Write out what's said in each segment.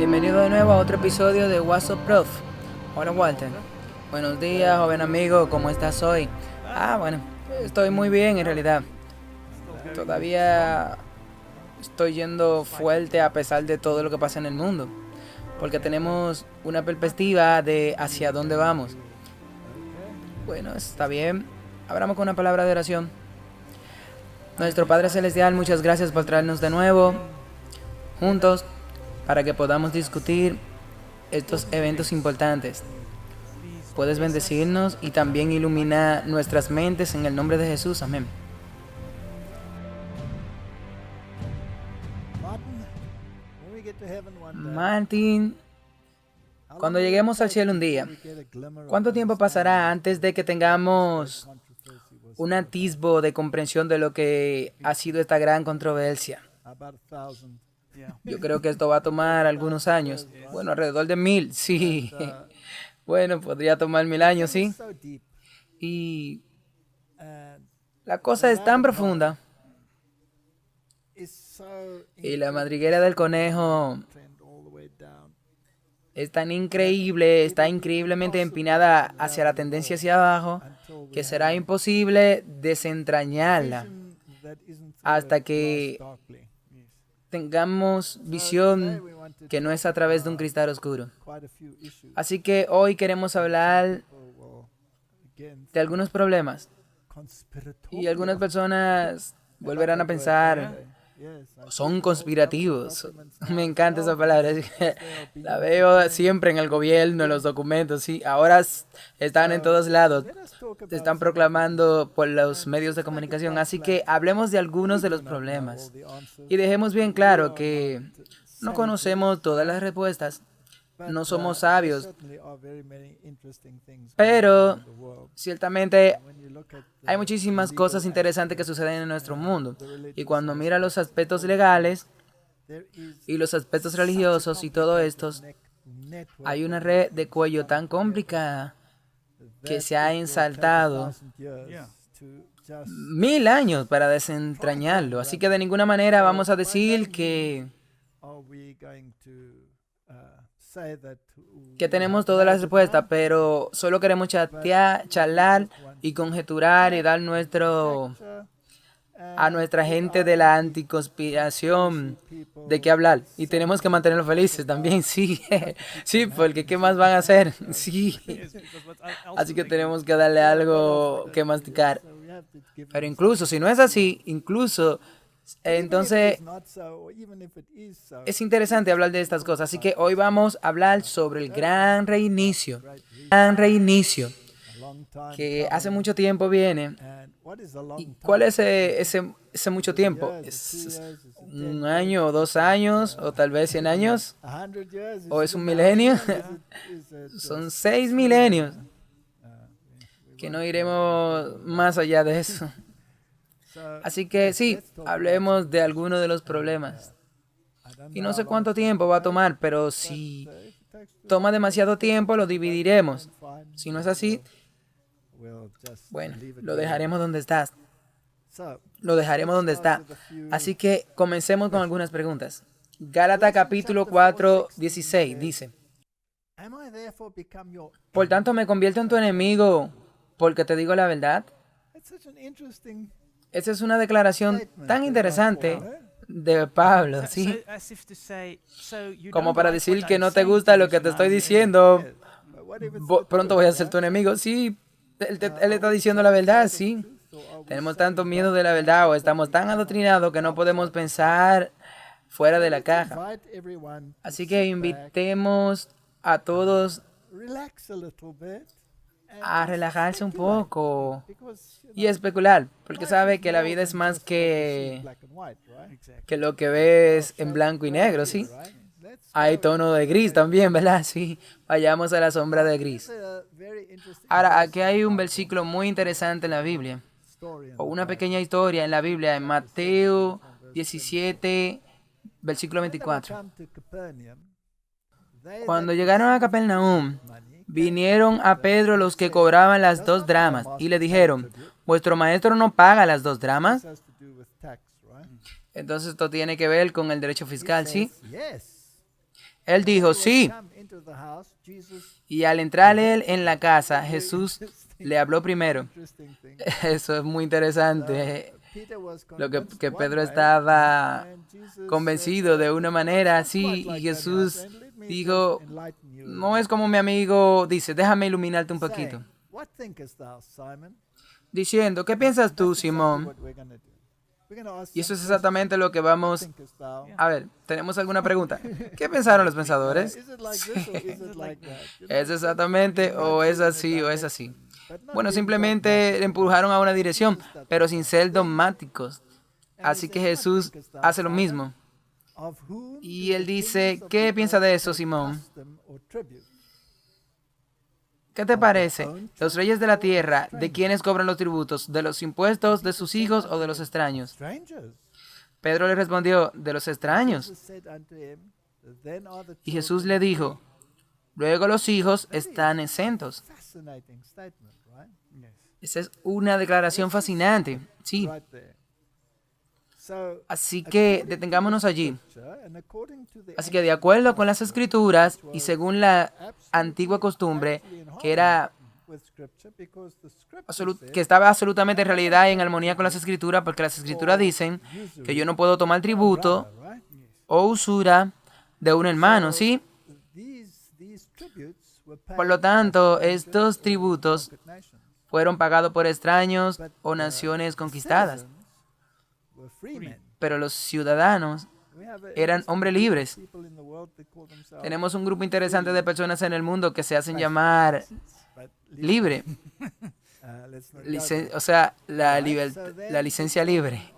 Bienvenido de nuevo a otro episodio de What's Up Prof. Hola Walter. Buenos días, joven amigo, ¿cómo estás hoy? Bueno, estoy muy bien en realidad. Todavía estoy yendo fuerte a pesar de todo lo que pasa en el mundo, porque tenemos una perspectiva de hacia dónde vamos. Bueno, está bien. Abramos con una palabra de oración. Nuestro Padre Celestial, muchas gracias por traernos de nuevo juntos para que podamos discutir estos eventos importantes. Puedes bendecirnos y también iluminar nuestras mentes en el nombre de Jesús. Amén. Martín, cuando lleguemos al cielo un día, ¿cuánto tiempo pasará antes de que tengamos un atisbo de comprensión de lo que ha sido esta gran controversia? Yo creo que esto va a tomar algunos años. Bueno, alrededor de 1000, sí. Bueno, podría tomar 1000 años, sí. Y la cosa es tan profunda. Y la madriguera del conejo es tan increíble, está increíblemente empinada hacia la tendencia hacia abajo, que será imposible desentrañarla hasta que tengamos visión que no es a través de un cristal oscuro. Así que hoy queremos hablar de algunos problemas. Y algunas personas volverán a pensar, son conspirativos. Me encanta esa palabra. La veo siempre en el gobierno, en los documentos. Sí, ahora están en todos lados. Se están proclamando por los medios de comunicación. Así que hablemos de algunos de los problemas. Y dejemos bien claro que no conocemos todas las respuestas. No somos sabios, pero ciertamente hay muchísimas cosas interesantes que suceden en nuestro mundo. Y cuando mira los aspectos legales y los aspectos religiosos y todo esto, hay una red de cuello tan complicada que se ha ensaltado 1000 años para desentrañarlo. Así que de ninguna manera vamos a decir que tenemos todas las respuestas, pero solo queremos chatear, charlar y conjeturar y dar a nuestra gente de la anticonspiración de qué hablar. Y tenemos que mantenerlos felices también, sí. Sí, porque ¿qué más van a hacer? Sí. Así que tenemos que darle algo que masticar. Pero incluso, si no es así, entonces es interesante hablar de estas cosas. Así que hoy vamos a hablar sobre el gran reinicio. Gran reinicio que hace mucho tiempo viene. ¿Y cuál es ese mucho tiempo? ¿Es 1 año o 2 años o tal vez 100 años? ¿O es un milenio? Son 6 milenios. Que no iremos más allá de eso. Así que sí, hablemos de algunos de los problemas. Y no sé cuánto tiempo va a tomar, pero si toma demasiado tiempo, lo dividiremos. Si no es así, bueno, lo dejaremos donde está. Lo dejaremos donde está. Así que comencemos con algunas preguntas. Gálatas capítulo 4, 16 dice: Por tanto, me convierto en tu enemigo porque te digo la verdad. Esa es una declaración tan interesante de Pablo, ¿sí? Como para decir que no te gusta lo que te estoy diciendo, pronto voy a ser tu enemigo. Sí, él está diciendo la verdad, sí. Tenemos tanto miedo de la verdad o estamos tan adoctrinados que no podemos pensar fuera de la caja. Así que invitemos a todos a relajarse un poco y especular, porque sabe que la vida es más que lo que ves en blanco y negro, ¿sí? Hay tono de gris también, ¿verdad? Sí, vayamos a la sombra de gris. Ahora, aquí hay un versículo muy interesante en la Biblia, o una pequeña historia en la Biblia, en Mateo 17, versículo 24. Cuando llegaron a Capernaum, vinieron a Pedro los que cobraban las 2 dramas y le dijeron: ¿Vuestro maestro no paga las 2 dramas? Entonces esto tiene que ver con el derecho fiscal, ¿sí? Él dijo, sí. Y al entrar él en la casa, Jesús le habló primero. Eso es muy interesante. Lo que Pedro estaba convencido de una manera así, y Jesús dijo, no es como mi amigo dice, déjame iluminarte un poquito. Diciendo, ¿qué piensas tú, Simón? Y eso es exactamente lo que vamos a ver. ¿Tenemos alguna pregunta? ¿Qué pensaron los pensadores? ¿Es exactamente o es así o es así? Bueno, simplemente le empujaron a una dirección, pero sin ser dogmáticos. Así que Jesús hace lo mismo. Y él dice, ¿qué piensa de eso, Simón? ¿Qué te parece? ¿Los reyes de la tierra, de quiénes cobran los tributos? ¿De los impuestos, de sus hijos o de los extraños? Pedro le respondió, de los extraños. Y Jesús le dijo, luego los hijos están exentos. Esa es una declaración fascinante, sí. Así que detengámonos allí. Así que de acuerdo con las escrituras y según la antigua costumbre, que estaba absolutamente en realidad en armonía con las escrituras, porque las escrituras dicen que yo no puedo tomar tributo o usura de un hermano, ¿sí? Por lo tanto, estos tributos fueron pagados por extraños o naciones conquistadas. Pero los ciudadanos eran hombres libres. Tenemos un grupo interesante de personas en el mundo que se hacen llamar libre. O sea, la licencia libre.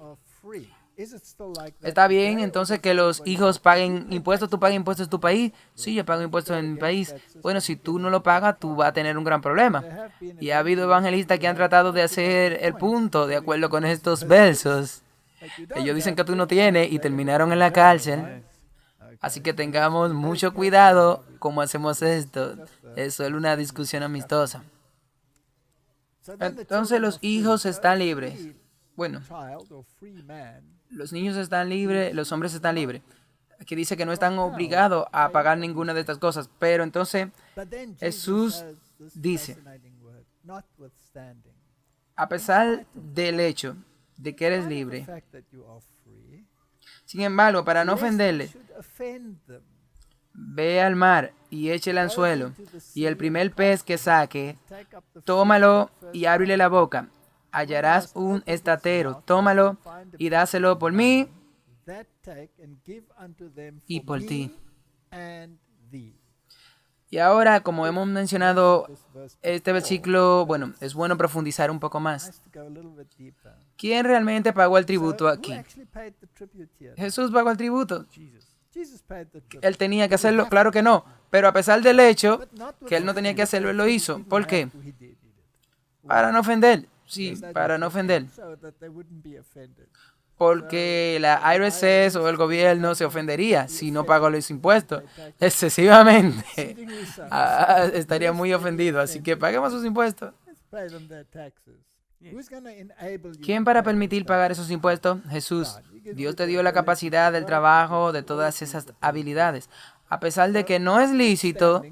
¿Está bien entonces que los hijos paguen impuestos? ¿Tú pagas impuestos en tu país? Sí, yo pago impuestos en mi país. Bueno, si tú no lo pagas, tú vas a tener un gran problema. Y ha habido evangelistas que han tratado de hacer el punto de acuerdo con estos versos. Ellos dicen que tú no tienes y terminaron en la cárcel. Así que tengamos mucho cuidado cómo hacemos esto. Eso es una discusión amistosa. Entonces los hijos están libres. Bueno, los niños están libres, los hombres están libres. Aquí dice que no están obligados a pagar ninguna de estas cosas. Pero entonces Jesús dice, a pesar del hecho de que eres libre, sin embargo, para no ofenderle, ve al mar y eche el anzuelo, y el primer pez que saque, tómalo y ábrele la boca. Hallarás un estatero, tómalo y dáselo por mí y por ti. Y ahora, como hemos mencionado, este versículo, bueno, es bueno profundizar un poco más. ¿Quién realmente pagó el tributo aquí? Jesús pagó el tributo. Él tenía que hacerlo, claro que no, pero a pesar del hecho que él no tenía que hacerlo, él lo hizo. ¿Por qué? Para no ofender. Sí, para no ofender. Porque la IRS o el gobierno se ofendería si no pagó los impuestos excesivamente. Estaría muy ofendido, así que paguemos sus impuestos. ¿Quién para permitir pagar esos impuestos? Jesús. Dios te dio la capacidad del trabajo, de todas esas habilidades. A pesar de que no es lícito,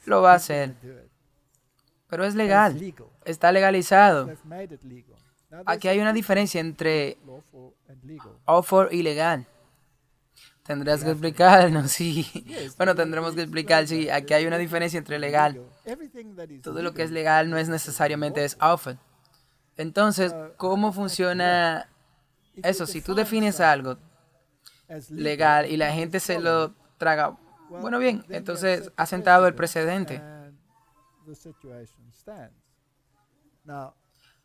lo va a hacer. Pero es legal. Está legalizado. Aquí hay una diferencia entre offer y legal. Tendrás que explicarnos, sí. Bueno, tendremos que explicar, sí. Aquí hay una diferencia entre legal. Todo lo que es legal no es necesariamente es offer. Entonces, ¿cómo funciona eso? Si tú defines algo legal y la gente se lo traga, bueno, bien, entonces ha sentado el precedente.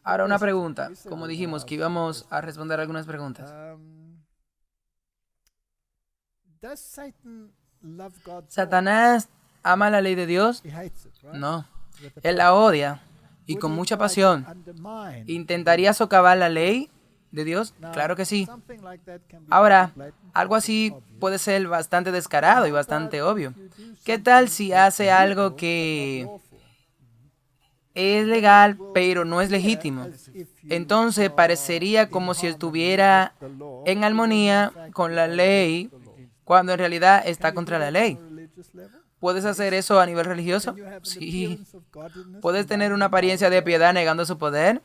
Ahora una pregunta. Como dijimos que íbamos a responder algunas preguntas. ¿Satanás ama la ley de Dios? No. Él la odia y con mucha pasión. ¿Intentaría socavar la ley de Dios? Claro que sí. Ahora, algo así puede ser bastante descarado y bastante obvio. ¿Qué tal si hace algo que es legal, pero no es legítimo. Entonces parecería como si estuviera en armonía con la ley, cuando en realidad está contra la ley. ¿Puedes hacer eso a nivel religioso? Sí. ¿Puedes tener una apariencia de piedad negando su poder?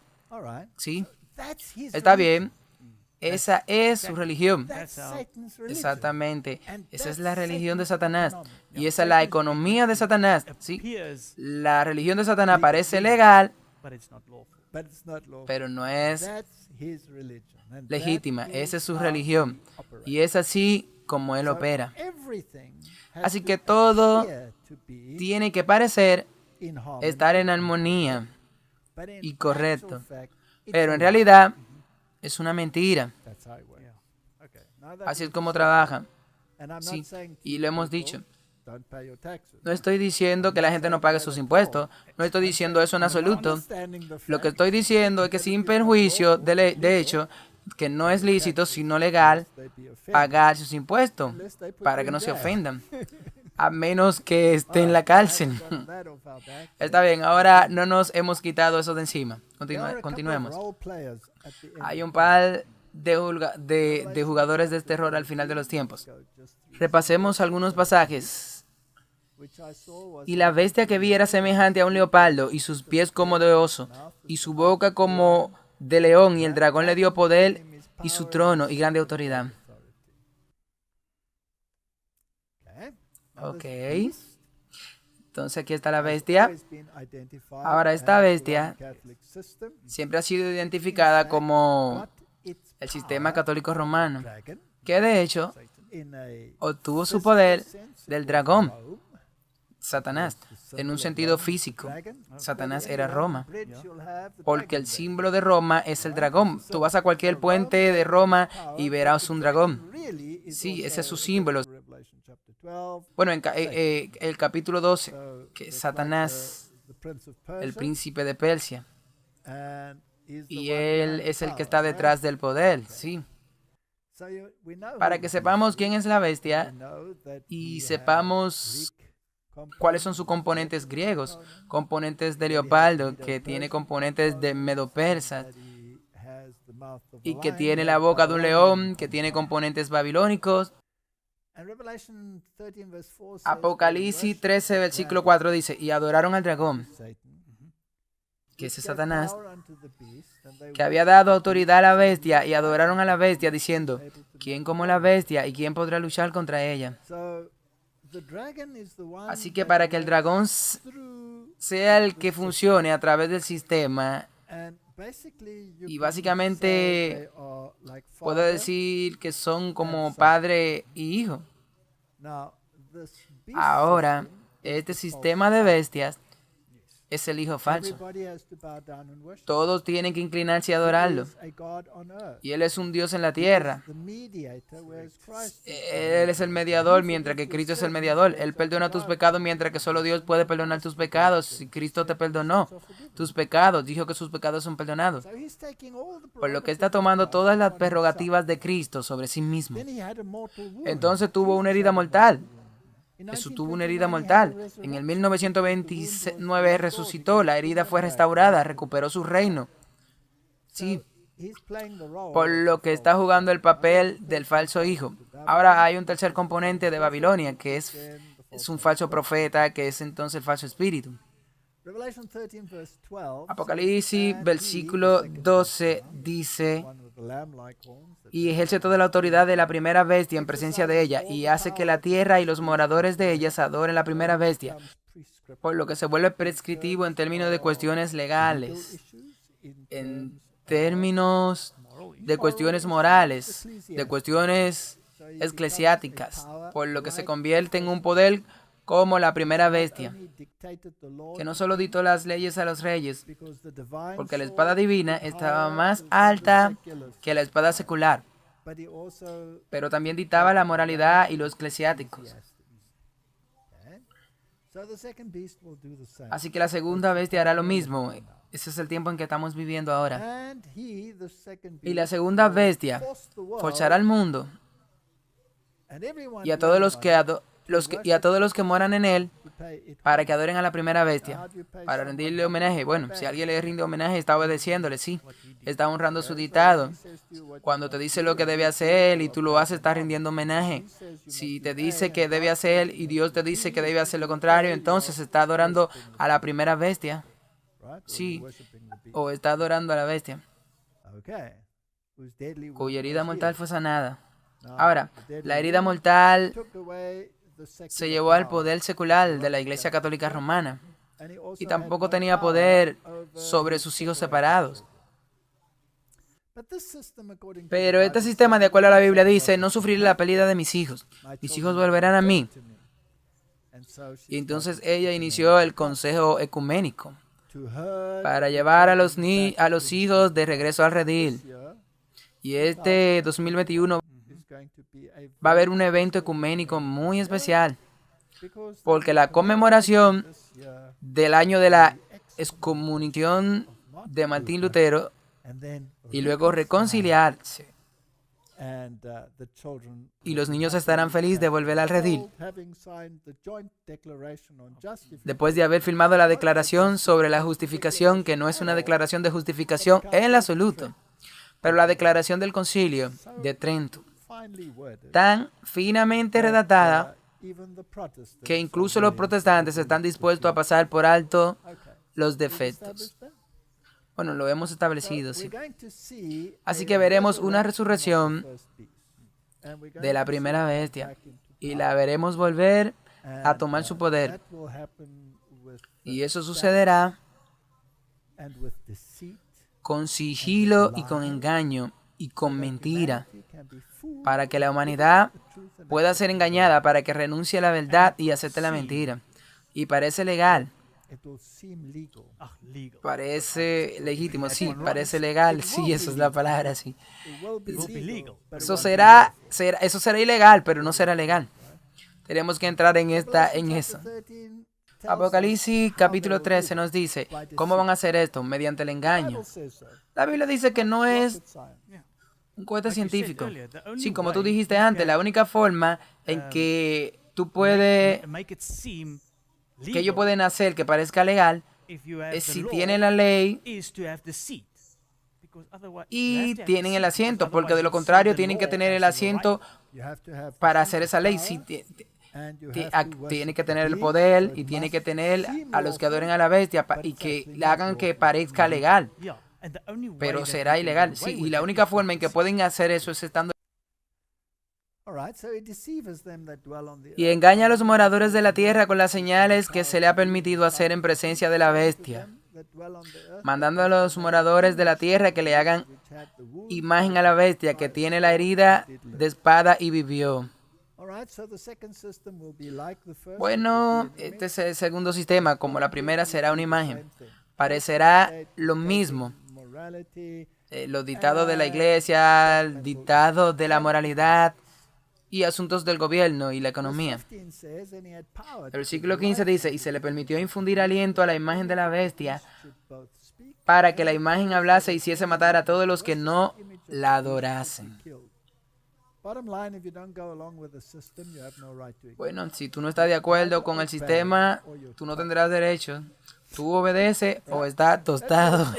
Sí. Está bien. Esa es su religión. Exactamente. Esa es la religión de Satanás. Y esa es la economía de Satanás. Sí. La religión de Satanás parece legal, pero no es legítima. Esa es su religión. Y es así como él opera. Así que todo tiene que parecer estar en armonía y correcto. Pero en realidad es una mentira. Así es como trabaja. Sí, y lo hemos dicho. No estoy diciendo que la gente no pague sus impuestos. No estoy diciendo eso en absoluto. Lo que estoy diciendo es que sin perjuicio, de hecho, que no es lícito, sino legal, pagar sus impuestos para que no se ofendan. A menos que esté en la cárcel. Está bien, ahora no nos hemos quitado eso de encima. Continuemos. Hay un par de jugadores de este rol al final de los tiempos. Repasemos algunos pasajes. Y la bestia que vi era semejante a un leopardo, y sus pies como de oso, y su boca como de león, y el dragón le dio poder, y su trono, y grande autoridad. Ok. Entonces aquí está la bestia. Ahora esta bestia siempre ha sido identificada como el sistema católico romano, que de hecho obtuvo su poder del dragón, Satanás, en un sentido físico. Satanás era Roma, porque el símbolo de Roma es el dragón. Tú vas a cualquier puente de Roma y verás un dragón. Sí, ese es su símbolo. Bueno, en el capítulo 12, que es Satanás, el príncipe de Persia, y él es el que está detrás del poder, sí. Para que sepamos quién es la bestia y sepamos cuáles son sus componentes griegos, componentes de leopardo, que tiene componentes de medo-persa, y que tiene la boca de un león, que tiene componentes babilónicos. Apocalipsis 13, versículo 4 dice, y adoraron al dragón, que es Satanás, que había dado autoridad a la bestia, y adoraron a la bestia, diciendo, ¿quién como la bestia y quién podrá luchar contra ella? Así que para que el dragón sea el que funcione a través del sistema, y básicamente puedo decir que son como padre y hijo. Ahora, este sistema de bestias es el hijo falso. Todos tienen que inclinarse y adorarlo. Y Él es un Dios en la tierra. Él es el mediador, mientras que Cristo es el mediador. Él perdona tus pecados, mientras que solo Dios puede perdonar tus pecados. Si Cristo te perdonó tus pecados, dijo que sus pecados son perdonados. Por lo que está tomando todas las prerrogativas de Cristo sobre sí mismo. Entonces tuvo una herida mortal. Jesús tuvo una herida mortal. En el 1929 resucitó, la herida fue restaurada, recuperó su reino. Sí, por lo que está jugando el papel del falso hijo. Ahora hay un tercer componente de Babilonia, que es un falso profeta, que es entonces el falso espíritu. Apocalipsis, versículo 12, dice, y ejerce toda la autoridad de la primera bestia en presencia de ella, y hace que la tierra y los moradores de ella adoren la primera bestia, por lo que se vuelve prescriptivo en términos de cuestiones legales, en términos de cuestiones morales, de cuestiones eclesiásticas, por lo que se convierte en un poder como la primera bestia, que no solo dictó las leyes a los reyes, porque la espada divina estaba más alta que la espada secular, pero también dictaba la moralidad y los eclesiásticos. Así que la segunda bestia hará lo mismo. Ese es el tiempo en que estamos viviendo ahora. Y la segunda bestia forzará al mundo y a todos los que y a todos los que moran en él, para que adoren a la primera bestia, para rendirle homenaje. Bueno, si alguien le rinde homenaje, está obedeciéndole, sí, está honrando su dictado. Cuando te dice lo que debe hacer él y tú lo haces, estás rindiendo homenaje. Si te dice que debe hacer él y Dios te dice que debe hacer lo contrario, entonces está adorando a la primera bestia. Sí, o está adorando a la bestia, cuya herida mortal fue sanada. Ahora, la herida mortal se llevó al poder secular de la Iglesia Católica Romana y tampoco tenía poder sobre sus hijos separados. Pero este sistema, de acuerdo a la Biblia, dice: no sufriré la pérdida de mis hijos volverán a mí. Y entonces ella inició el consejo ecuménico para llevar a los hijos de regreso al redil. Y este 2021 va a haber un evento ecuménico muy especial, porque la conmemoración del año de la excomunión de Martín Lutero y luego reconciliarse, y los niños estarán felices de volver al redil después de haber firmado la declaración sobre la justificación, que no es una declaración de justificación en el absoluto, pero la declaración del Concilio de Trento, tan finamente redactada que incluso los protestantes están dispuestos a pasar por alto los defectos. Bueno, lo hemos establecido, sí. Así que veremos una resurrección de la primera bestia y la veremos volver a tomar su poder. Y eso sucederá con sigilo y con engaño y con mentira, para que la humanidad pueda ser engañada, para que renuncie a la verdad y acepte la mentira. Y parece legal. Parece legítimo, sí, parece legal, sí, esa es la palabra, sí. Eso será ilegal, pero no será legal. Tenemos que entrar en eso. Apocalipsis capítulo 13 nos dice, ¿cómo van a hacer esto? Mediante el engaño. La Biblia dice que no es un cohete científico. Sí, como tú dijiste antes, la única forma en que tú puedes, que ellos pueden hacer que parezca legal, es si tienen la ley y tienen el asiento, porque de lo contrario tienen que tener el asiento para hacer esa ley. Sí, tiene que tener el poder y tiene que tener a los que adoren a la bestia y que le hagan que parezca legal, pero será ilegal. Sí, y la única forma en que pueden hacer eso es estando. Y engaña a los moradores de la tierra con las señales que se le ha permitido hacer en presencia de la bestia, mandando a los moradores de la tierra que le hagan imagen a la bestia que tiene la herida de espada y vivió. Bueno, este es el segundo sistema. Como la primera será una imagen, parecerá lo mismo. Los dictados de la iglesia, el dictado de la moralidad y asuntos del gobierno y la economía. El versículo 15 dice, y se le permitió infundir aliento a la imagen de la bestia para que la imagen hablase y hiciese matar a todos los que no la adorasen. Bueno, si tú no estás de acuerdo con el sistema, tú no tendrás derecho. Tú obedeces o estás tostado.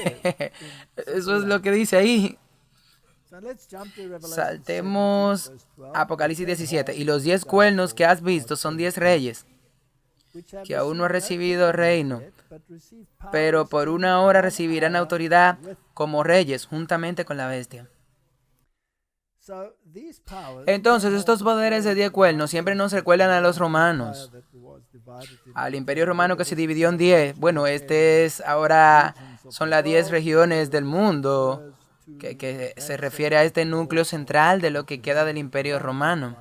Eso es lo que dice ahí. Saltemos a Apocalipsis 17. Y los 10 cuernos que has visto son 10 reyes, que aún no han recibido reino, pero por una hora recibirán autoridad como reyes juntamente con la bestia. Entonces, estos poderes de 10 cuernos siempre nos recuerdan a los romanos, al imperio romano que se dividió en 10. Bueno, ahora son las 10 regiones del mundo, que se refiere a este núcleo central de lo que queda del imperio romano.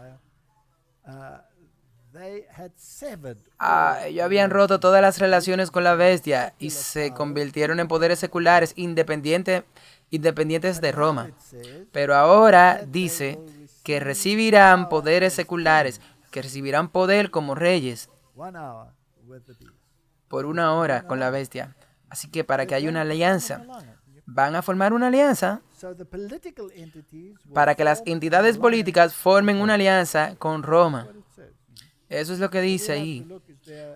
Ellos habían roto todas las relaciones con la bestia y se convirtieron en poderes seculares independientes de Roma. Pero ahora dice que recibirán poderes seculares, que recibirán poder como reyes por una hora con la bestia. Así que para que haya una alianza, van a formar una alianza para que las entidades políticas formen una alianza con Roma. Eso es lo que dice ahí.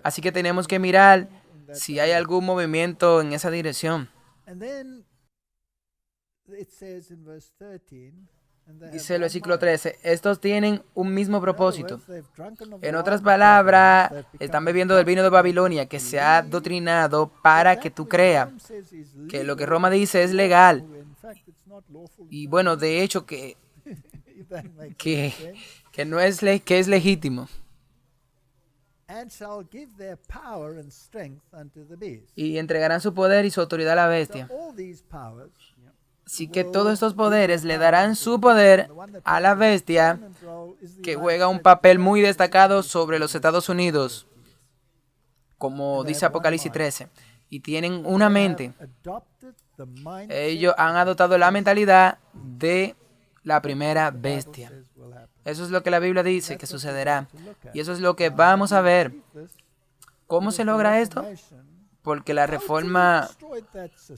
Así que tenemos que mirar si hay algún movimiento en esa dirección. Dice el versículo 13, estos tienen un mismo propósito. En otras palabras, están bebiendo del vino de Babilonia, que se ha doctrinado para que tú creas que lo que Roma dice es legal. Y bueno, de hecho que no es que es legítimo. Y entregarán su poder y su autoridad a la bestia. Así que todos estos poderes le darán su poder a la bestia, que juega un papel muy destacado sobre los Estados Unidos, como dice Apocalipsis 13. Y tienen una mente. Ellos han adoptado la mentalidad de la primera bestia. Eso es lo que la Biblia dice que sucederá. Y eso es lo que vamos a ver. ¿Cómo se logra esto? Porque la reforma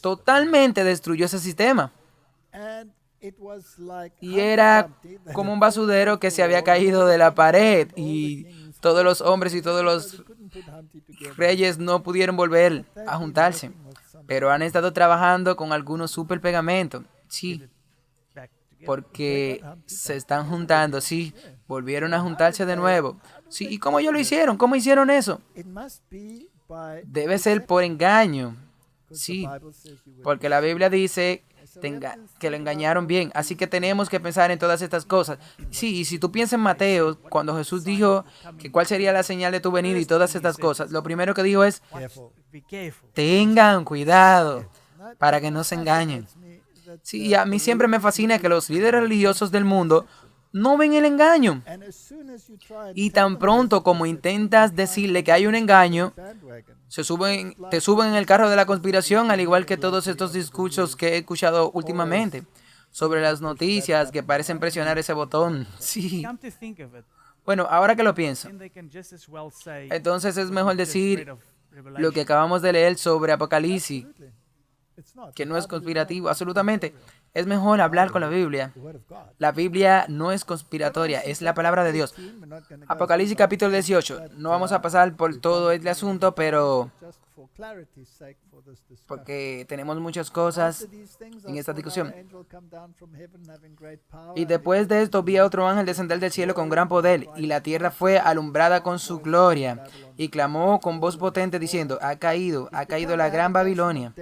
totalmente destruyó ese sistema. Y era como un basurero que se había caído de la pared y todos los hombres y todos los reyes no pudieron volver a juntarse. Pero han estado trabajando con algunos super pegamentos. Sí, porque se están juntando. Sí, volvieron a juntarse de nuevo. Sí, ¿y cómo ellos lo hicieron? ¿Cómo hicieron eso? Debe ser por engaño. Sí, porque la Biblia dice que lo engañaron bien. Así que tenemos que pensar en todas estas cosas. Sí, y si tú piensas en Mateo, cuando Jesús dijo que cuál sería la señal de tu venida y todas estas cosas, lo primero que dijo es, tengan cuidado para que no se engañen. Sí, y a mí siempre me fascina que los líderes religiosos del mundo no ven el engaño. Y tan pronto como intentas decirle que hay un engaño, te suben en el carro de la conspiración, al igual que todos estos discursos que he escuchado últimamente sobre las noticias que parecen presionar ese botón. Sí. Bueno, ahora que lo pienso, entonces es mejor decir lo que acabamos de leer sobre Apocalipsis, que no es conspirativo, absolutamente. Es mejor hablar con la Biblia. La Biblia no es conspiratoria, es la palabra de Dios. Apocalipsis capítulo 18. No vamos a pasar por todo este asunto, pero porque tenemos muchas cosas en esta discusión. Y después de esto vi a otro ángel descender del cielo con gran poder, y la tierra fue alumbrada con su gloria, y clamó con voz potente diciendo, ha caído la gran Babilonia,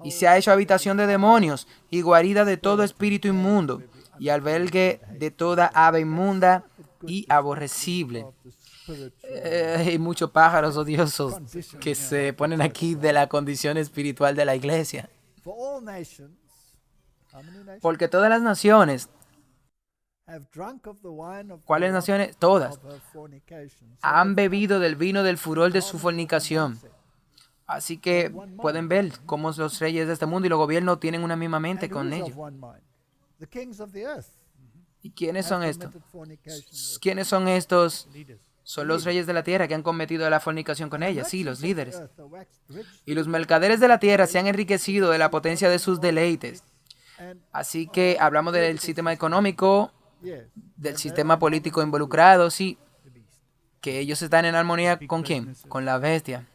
y se ha hecho habitación de demonios, y guarida de todo espíritu inmundo, y albergue de toda ave inmunda y aborrecible. Hay muchos pájaros odiosos que se ponen aquí de la condición espiritual de la iglesia. Porque todas las naciones, ¿cuáles naciones? Todas han bebido del vino del furor de su fornicación. Así que pueden ver cómo los reyes de este mundo y los gobiernos tienen una misma mente con ellos. ¿Y quiénes son estos? ¿Quiénes son estos? Son los reyes de la tierra que han cometido la fornicación con ella, sí, los líderes. Y los mercaderes de la tierra se han enriquecido de la potencia de sus deleites. Así que hablamos del sistema económico, del sistema político involucrado, sí, que ellos están en armonía ¿con quién? Con la bestia.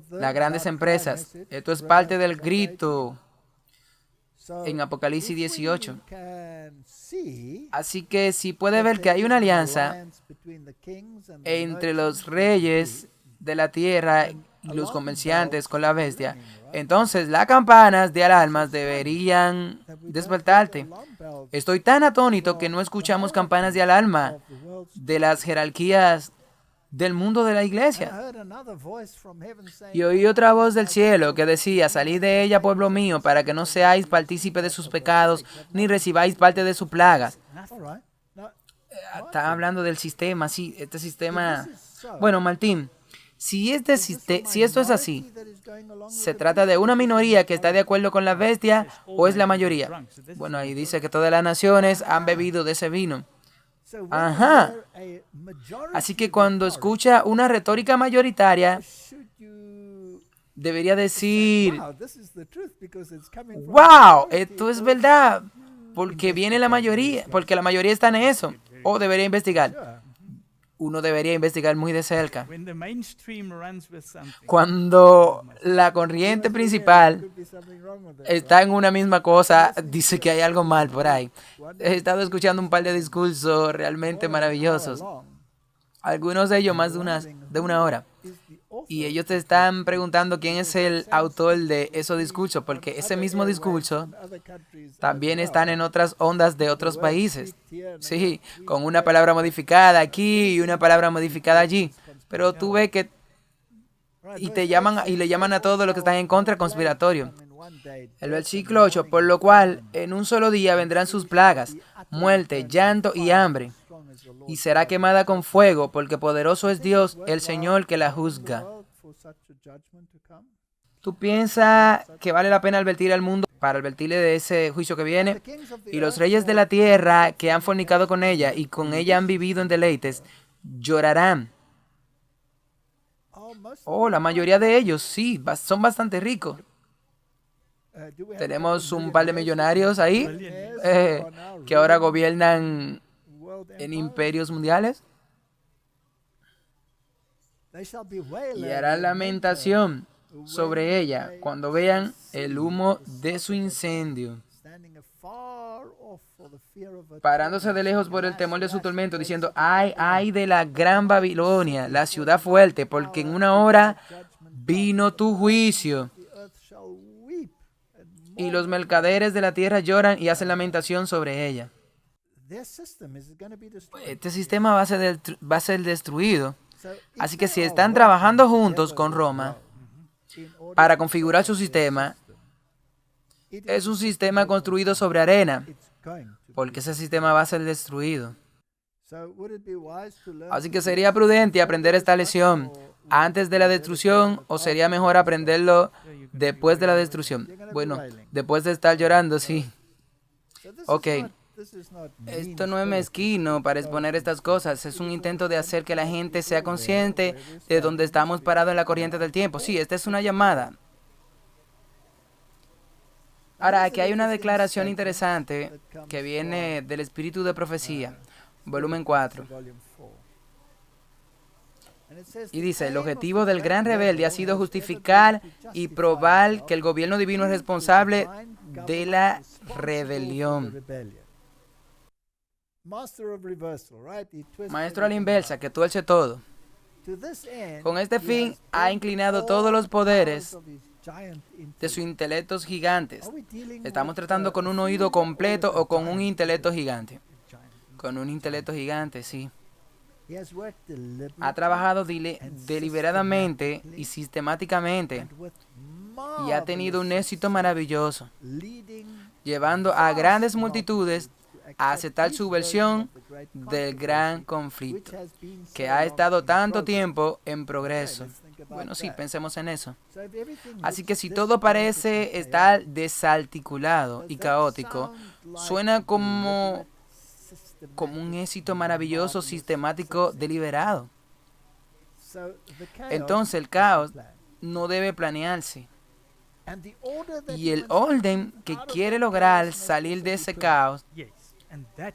Las grandes empresas. Esto es parte del grito en Apocalipsis 18. Así que si puede ver que hay una alianza entre los reyes de la tierra y los comerciantes con la bestia, entonces las campanas de alarmas deberían despertarte. Estoy tan atónito que no escuchamos campanas de alarma de las jerarquías del mundo de la iglesia. Y oí otra voz del cielo que decía, salid de ella, pueblo mío, para que no seáis partícipe de sus pecados, ni recibáis parte de sus plagas. Está hablando del sistema, sí, este sistema. Bueno, Martín, si esto es así, ¿se trata de una minoría que está de acuerdo con la bestia o es la mayoría? Bueno, ahí dice que todas las naciones han bebido de ese vino. Ajá. Así que cuando escucha una retórica mayoritaria, debería decir, wow, esto es verdad, porque viene la mayoría, porque la mayoría está en eso. O debería investigar. uno debería investigar muy de cerca. Cuando la corriente principal está en una misma cosa, dice que hay algo mal por ahí. He estado escuchando un par de discursos realmente maravillosos. Algunos de ellos más de una hora. Y ellos te están preguntando quién es el autor de esos discursos, porque ese mismo discurso también están en otras ondas de otros países. Sí, con una palabra modificada aquí y una palabra modificada allí. Pero tú ves que y te llaman y le llaman a todos los que están en contra conspiratorio. El versículo 8, por lo cual en un solo día vendrán sus plagas, muerte, llanto y hambre, y será quemada con fuego, porque poderoso es Dios, el Señor, que la juzga. ¿Tú piensas que vale la pena advertir al mundo para advertirle de ese juicio que viene? Y los reyes de la tierra que han fornicado con ella y con ella han vivido en deleites, llorarán. Oh, la mayoría de ellos, sí, son bastante ricos. Tenemos un par de millonarios ahí que ahora gobiernan en imperios mundiales. Y harán lamentación sobre ella cuando vean el humo de su incendio, parándose de lejos por el temor de su tormento, diciendo, ay, ay de la gran Babilonia, la ciudad fuerte, porque en una hora vino tu juicio. Y los mercaderes de la tierra lloran y hacen lamentación sobre ella. Este sistema va a ser destruido. Así que si están trabajando juntos con Roma para configurar su sistema, es un sistema construido sobre arena, porque ese sistema va a ser destruido. Así que sería prudente aprender esta lección antes de la destrucción, o sería mejor aprenderlo después de la destrucción. Bueno, después de estar llorando, sí. Ok. Esto no es mezquino para exponer estas cosas, es un intento de hacer que la gente sea consciente de dónde estamos parados en la corriente del tiempo. Sí, esta es una llamada. Ahora, aquí hay una declaración interesante que viene del Espíritu de Profecía, volumen 4. Y dice, el objetivo del gran rebelde ha sido justificar y probar que el gobierno divino es responsable de la rebelión. Maestro a la inversa, que tuerce todo. Con este fin ha inclinado todos los poderes de sus intelectos gigantes. ¿Estamos tratando con un oído completo o con un intelecto gigante? Con un intelecto gigante, sí. Ha trabajado deliberadamente y sistemáticamente y ha tenido un éxito maravilloso, llevando a grandes multitudes a aceptar su versión del gran conflicto, que ha estado tanto tiempo en progreso. Bueno, sí, pensemos en eso. Así que si todo parece estar desarticulado y caótico, suena como un éxito maravilloso, sistemático, deliberado. Entonces el caos no debe planearse. Y el orden que quiere lograr salir de ese caos,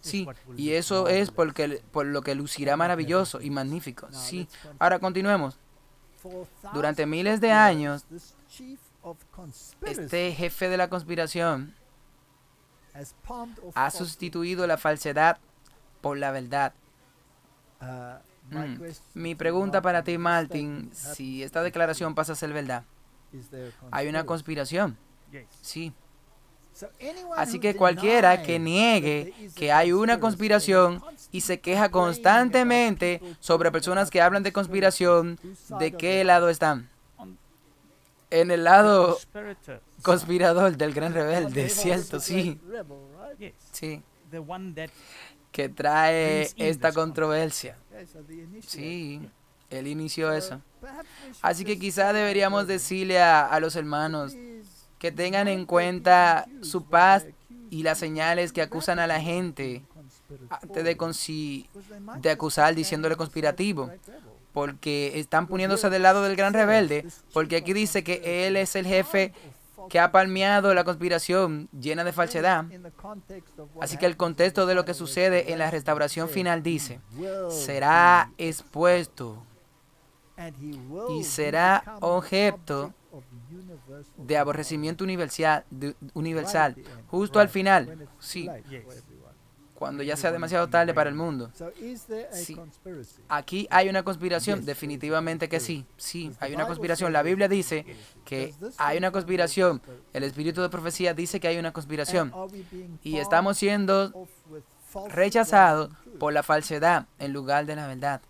sí, y eso es por lo que lucirá maravilloso y magnífico. Sí. Ahora continuemos. Durante miles de años, este jefe de la conspiración ha sustituido la falsedad por la verdad. Mi pregunta para ti, Martin, si esta declaración pasa a ser verdad, ¿hay una conspiración? Sí. Así que cualquiera que niegue que hay una conspiración y se queja constantemente sobre personas que hablan de conspiración, ¿de qué lado están? En el lado conspirador del gran rebelde, ¿cierto? Sí. Sí. Que trae esta controversia. Sí, él inició eso. Así que quizá deberíamos decirle a los hermanos que tengan en cuenta su paz y las señales que acusan a la gente antes de acusar diciéndole conspirativo, porque están poniéndose del lado del gran rebelde, porque aquí dice que él es el jefe que ha palmeado la conspiración llena de falsedad. Así que el contexto de lo que sucede en la restauración final dice, será expuesto y será objeto de aborrecimiento universal, justo al final, sí, cuando ya sea demasiado tarde para el mundo. Sí. Aquí hay una conspiración, definitivamente que sí, hay una conspiración. La Biblia dice que hay una conspiración, el espíritu de profecía dice que hay una conspiración y estamos siendo rechazados por la falsedad en lugar de la verdad.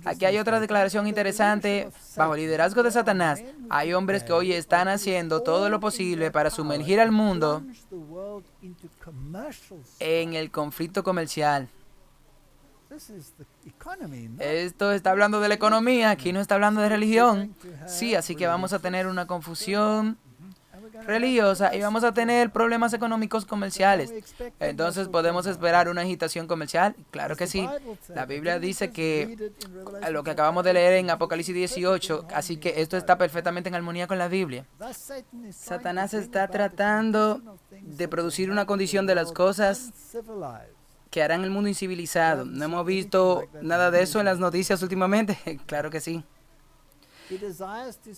Aquí hay otra declaración interesante. Bajo el liderazgo de Satanás, hay hombres que hoy están haciendo todo lo posible para sumergir al mundo en el conflicto comercial. Esto está hablando de la economía, aquí no está hablando de religión. Sí, así que vamos a tener una confusión religiosa y vamos a tener problemas económicos comerciales. Entonces, ¿podemos esperar una agitación comercial? Claro que sí. La Biblia dice que lo que acabamos de leer en Apocalipsis 18, así que esto está perfectamente en armonía con la Biblia. Satanás está tratando de producir una condición de las cosas que harán el mundo incivilizado. ¿No hemos visto nada de eso en las noticias últimamente? Claro que sí.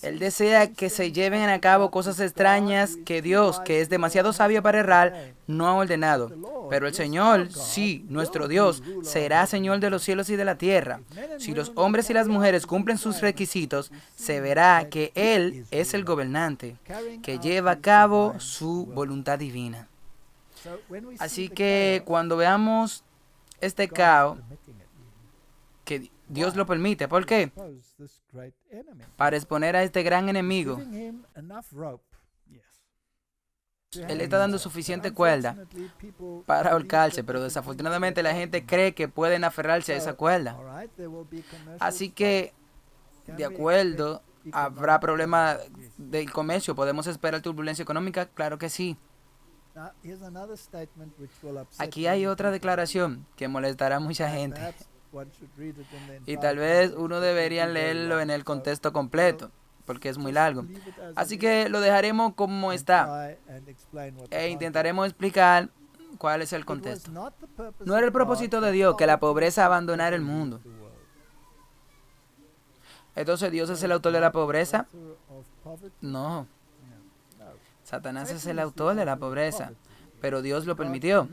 Él desea que se lleven a cabo cosas extrañas que Dios, que es demasiado sabio para errar, no ha ordenado. Pero el Señor, sí, nuestro Dios, será Señor de los cielos y de la tierra. Si los hombres y las mujeres cumplen sus requisitos, se verá que Él es el gobernante, que lleva a cabo su voluntad divina. Así que cuando veamos este caos, que Dios lo permite. ¿Por qué? Para exponer a este gran enemigo. Él está dando suficiente cuerda para ahorcarse, pero desafortunadamente la gente cree que pueden aferrarse a esa cuerda. Así que, de acuerdo, ¿habrá problema del comercio? ¿Podemos esperar turbulencia económica? Claro que sí. Aquí hay otra declaración que molestará a mucha gente. Y tal vez uno debería leerlo en el contexto completo, porque es muy largo. Así que lo dejaremos como está e intentaremos explicar cuál es el contexto. No era el propósito de Dios que la pobreza abandonara el mundo. Entonces, ¿Dios es el autor de la pobreza? No. Satanás es el autor de la pobreza, pero Dios lo permitió.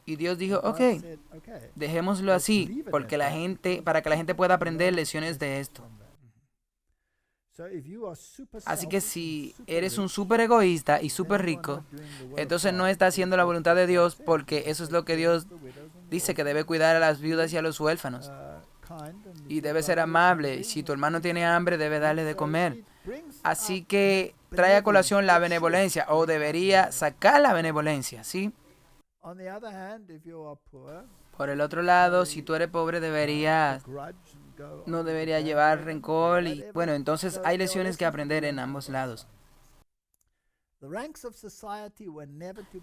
Y Dios dijo, ok, dejémoslo así, porque para que la gente pueda aprender lecciones de esto. Así que si eres un súper egoísta y súper rico, entonces no estás haciendo la voluntad de Dios, porque eso es lo que Dios dice, que debe cuidar a las viudas y a los huérfanos. Y debe ser amable. Si tu hermano tiene hambre, debe darle de comer. Así que trae a colación la benevolencia, o debería sacar la benevolencia, ¿sí? Por el otro lado, si tú eres pobre, no deberías llevar rencor y bueno, entonces hay lecciones que aprender en ambos lados.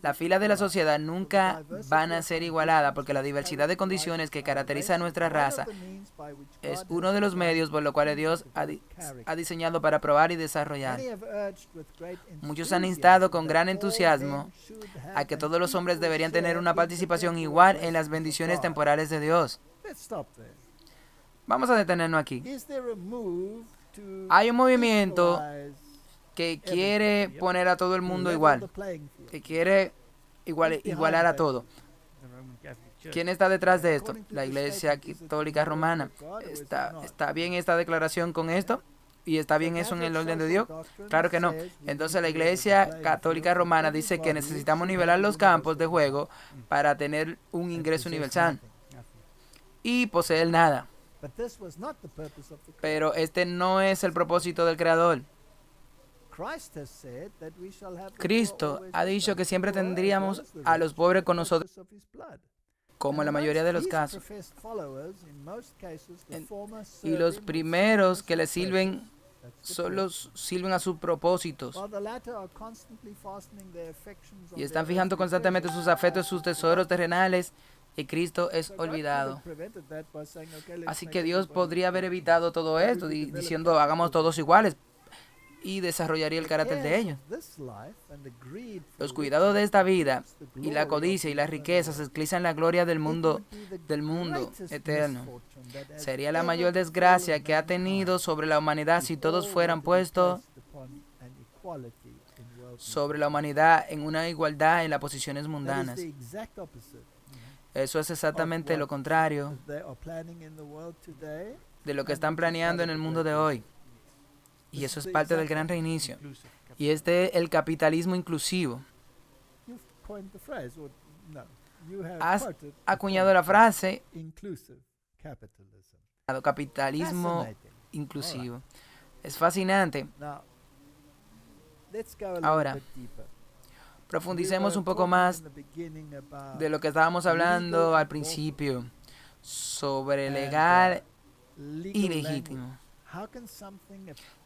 La fila de la sociedad nunca van a ser igualada porque la diversidad de condiciones que caracteriza a nuestra raza es uno de los medios por los cuales Dios ha diseñado para probar y desarrollar. Muchos han instado con gran entusiasmo a que todos los hombres deberían tener una participación igual en las bendiciones temporales de Dios. Vamos a detenernos aquí. Hay un movimiento que quiere poner a todo el mundo igual, que quiere igualar a todo. ¿Quién está detrás de esto? La Iglesia Católica Romana. ¿Está bien esta declaración con esto? ¿Y está bien eso en el orden de Dios? Claro que no. Entonces la Iglesia Católica Romana dice que necesitamos nivelar los campos de juego para tener un ingreso universal y poseer nada. Pero este no es el propósito del Creador. Cristo ha dicho que siempre tendríamos a los pobres con nosotros, como en la mayoría de los casos. Y los primeros que le sirven solo sirven a sus propósitos. Y están fijando constantemente sus afectos, sus tesoros terrenales, y Cristo es olvidado. Así que Dios podría haber evitado todo esto diciendo hagamos todos iguales. y desarrollaría el carácter de ellos. Los cuidados de esta vida y la codicia y las riquezas eclipsan la gloria del mundo eterno. Sería la mayor desgracia que ha tenido sobre la humanidad si todos fueran puestos sobre la humanidad en una igualdad en las posiciones mundanas. Eso es exactamente lo contrario de lo que están planeando en el mundo de hoy. Y eso es parte del gran reinicio. Y este es el capitalismo inclusivo. Has acuñado la frase capitalismo inclusivo. Es fascinante. Ahora, profundicemos un poco más de lo que estábamos hablando al principio sobre legal y legítimo.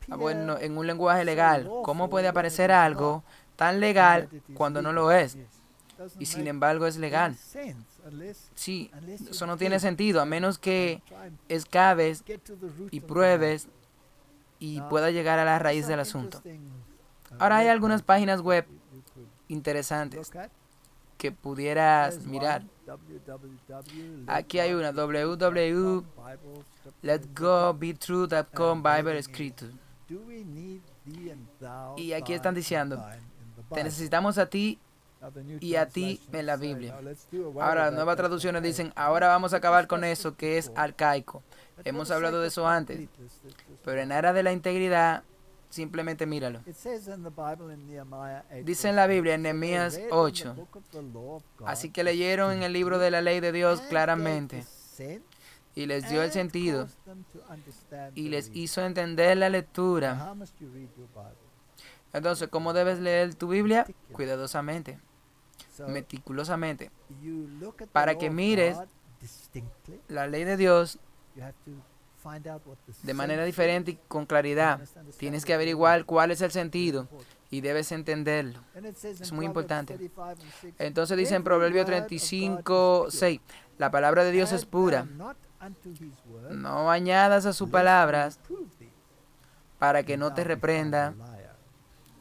Bueno, en un lenguaje legal, ¿cómo puede aparecer algo tan legal cuando no lo es? Y sin embargo es legal. Sí, eso no tiene sentido, a menos que excaves y pruebes y pueda llegar a la raíz del asunto. Ahora hay algunas páginas web interesantes que pudieras mirar. Aquí hay una, www.letgobetrue.com Bible Escrito. Y aquí están diciendo, te necesitamos a ti y a ti en la Biblia. Ahora, las nuevas traducciones dicen, ahora vamos a acabar con eso que es arcaico. Hemos hablado de eso antes. Pero en área de la integridad, simplemente míralo. Dice en la Biblia, en Nehemías 8. Así que leyeron en el libro de la ley de Dios claramente. Y les dio el sentido. Y les hizo entender la lectura. Entonces, ¿cómo debes leer tu Biblia? Cuidadosamente, meticulosamente. Para que mires la ley de Dios de manera diferente y con claridad. Tienes que averiguar cuál es el sentido y debes entenderlo. Es muy importante. Entonces dice en Proverbios 35:6, la palabra de Dios es pura. No añadas a sus palabras para que no te reprenda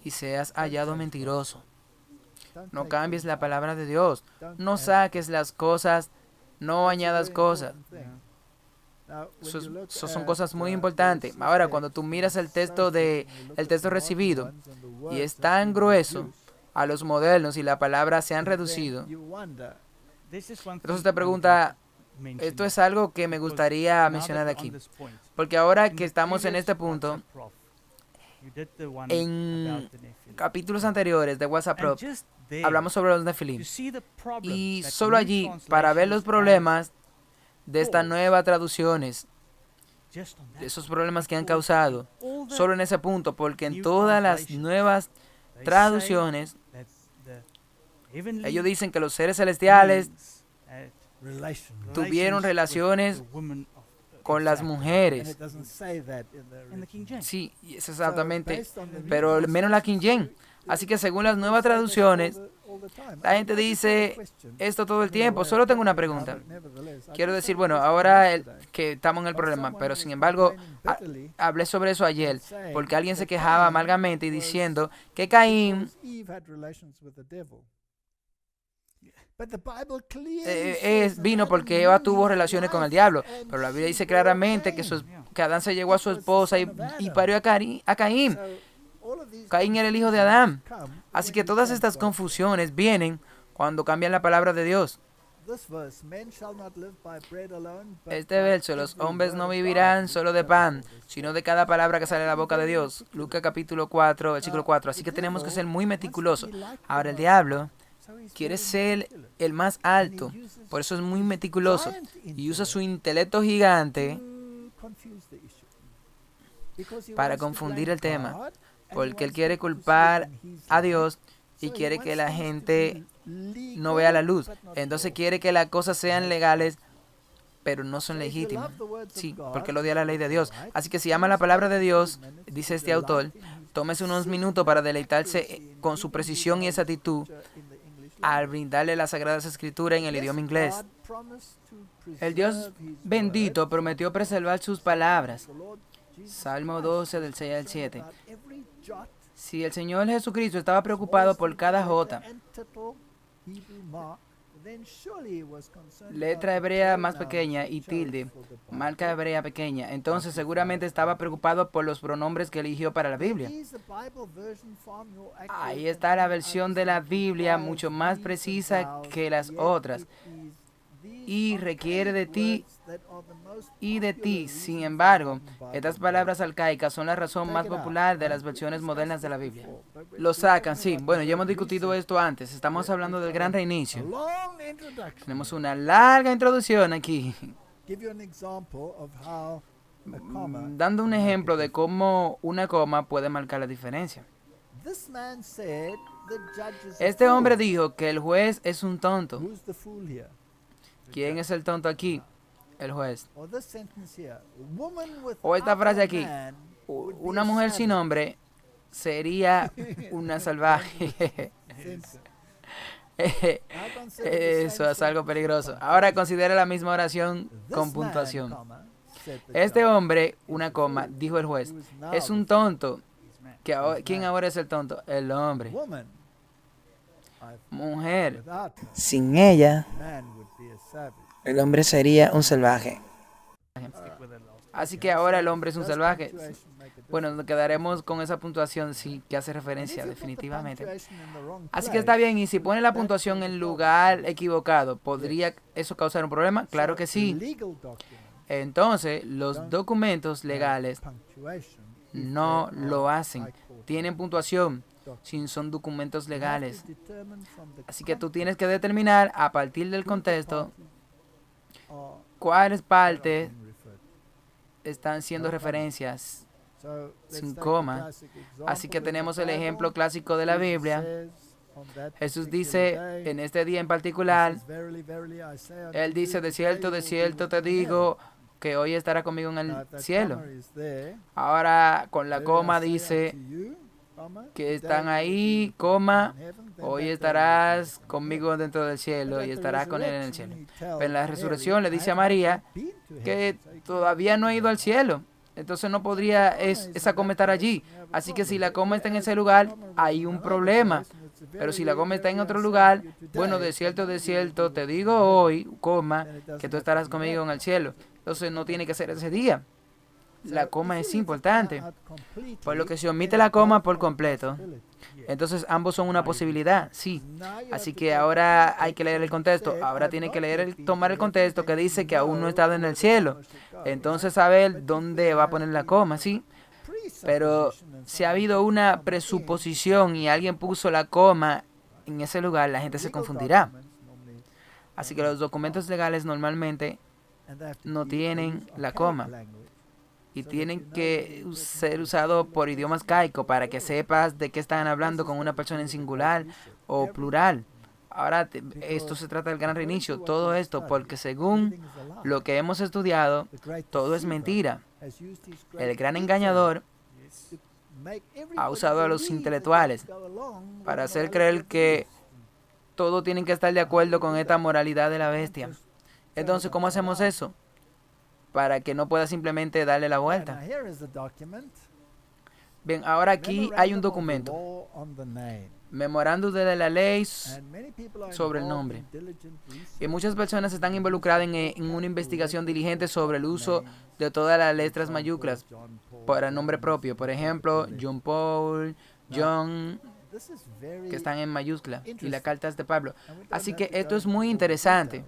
y seas hallado mentiroso. No cambies la palabra de Dios. No saques las cosas, no añadas cosas. Eso son cosas muy importantes. Ahora, cuando tú miras el texto recibido y es tan grueso a los modernos y la palabra se han reducido, entonces te pregunta, esto es algo que me gustaría mencionar aquí. Porque ahora que estamos en este punto, en capítulos anteriores de WhatsApp Pro, hablamos sobre los Nefilim. Y solo allí, para ver los problemas de estas nuevas traducciones, de esos problemas que han causado, solo en ese punto, porque en todas las nuevas traducciones, ellos dicen que los seres celestiales tuvieron relaciones con las mujeres. Sí, es exactamente, pero menos la King James. Así que según las nuevas traducciones, la gente dice esto todo el tiempo. Solo tengo una pregunta. Quiero decir, bueno, ahora que estamos en el problema, pero sin embargo, hablé sobre eso ayer, porque alguien se quejaba amargamente y diciendo que Caín vino porque Eva tuvo relaciones con el diablo. Pero la Biblia dice claramente que Adán se llegó a su esposa y parió a Caín. Caín era el hijo de Adán. Así que todas estas confusiones vienen cuando cambian la palabra de Dios. Este verso, los hombres no vivirán solo de pan, sino de cada palabra que sale de la boca de Dios. Lucas capítulo 4, versículo 4. Así que tenemos que ser muy meticulosos. Ahora el diablo quiere ser el más alto, por eso es muy meticuloso y usa su intelecto gigante para confundir el tema, porque él quiere culpar a Dios y quiere que la gente no vea la luz. Entonces quiere que las cosas sean legales, pero no son legítimas. Sí, porque él odia la ley de Dios. Así que si ama la palabra de Dios, dice este autor, tómese unos minutos para deleitarse con su precisión y exactitud al brindarle las Sagradas Escrituras en el idioma inglés. El Dios bendito prometió preservar sus palabras Salmo 12 del 6 al 7. Si el Señor Jesucristo estaba preocupado por cada jota, letra hebrea más pequeña y tilde, marca hebrea pequeña, entonces seguramente estaba preocupado por los pronombres que eligió para la Biblia. Ahí está la versión de la Biblia mucho más precisa que las otras y requiere de ti y de ti. Sin embargo, estas palabras arcaicas son la razón más popular de las versiones modernas de la Biblia. Lo sacan, sí. Bueno, ya hemos discutido esto antes. Estamos hablando del gran reinicio. Tenemos una larga introducción aquí, dando un ejemplo de cómo una coma puede marcar la diferencia. Este hombre dijo que el juez es un tonto. ¿Quién es el tonto aquí? El juez. O esta frase aquí: una mujer sin hombre sería una salvaje. Eso es algo peligroso. Ahora considera la misma oración con puntuación. Este hombre, una coma, dijo el juez, es un tonto. ¿Quién ahora es el tonto? El hombre. Mujer. Sin ella, el hombre sería un salvaje. Así que ahora el hombre es un salvaje. Bueno, nos quedaremos con esa puntuación, sí, que hace referencia definitivamente. Así que está bien, y si pone la puntuación en lugar equivocado, ¿podría eso causar un problema? Claro que sí. Entonces, los documentos legales no lo hacen. Tienen puntuación si son documentos legales. Así que tú tienes que determinar a partir del contexto cuáles partes están siendo referencias sin coma. Así que tenemos el ejemplo clásico de la Biblia. Jesús dice en este día en particular, Él dice, de cierto te digo que hoy estará conmigo en el cielo. Ahora con la coma dice que están ahí, coma, hoy estarás conmigo dentro del cielo y estarás con Él en el cielo. Pero en la resurrección le dice a María que todavía no ha ido al cielo. Entonces no podría esa coma estar allí. Así que si la coma está en ese lugar, hay un problema. Pero si la coma está en otro lugar, bueno, de cierto, te digo hoy, coma, que tú estarás conmigo en el cielo. Entonces no tiene que ser ese día. La coma es importante. Por lo que se omite la coma por completo, entonces ambos son una posibilidad, sí. Así que ahora hay que leer el contexto. Ahora tiene que tomar el contexto que dice que aún no ha estado en el cielo. Entonces saber dónde va a poner la coma, sí. Pero si ha habido una presuposición y alguien puso la coma en ese lugar, la gente se confundirá. Así que los documentos legales normalmente no tienen la coma y tienen que ser usados por idiomas caicos para que sepas de qué están hablando con una persona en singular o plural. Ahora, esto se trata del gran reinicio, todo esto, porque según lo que hemos estudiado, todo es mentira. El gran engañador ha usado a los intelectuales para hacer creer que todos tienen que estar de acuerdo con esta moralidad de la bestia. Entonces, ¿cómo hacemos eso? Para que no pueda simplemente darle la vuelta. Bien, ahora aquí hay un documento. Memorando de la ley sobre el nombre. Y muchas personas están involucradas en una investigación diligente sobre el uso de todas las letras mayúsculas para el nombre propio. Por ejemplo, John Paul, John, que están en mayúscula, y las cartas de Pablo. Así que esto es muy interesante.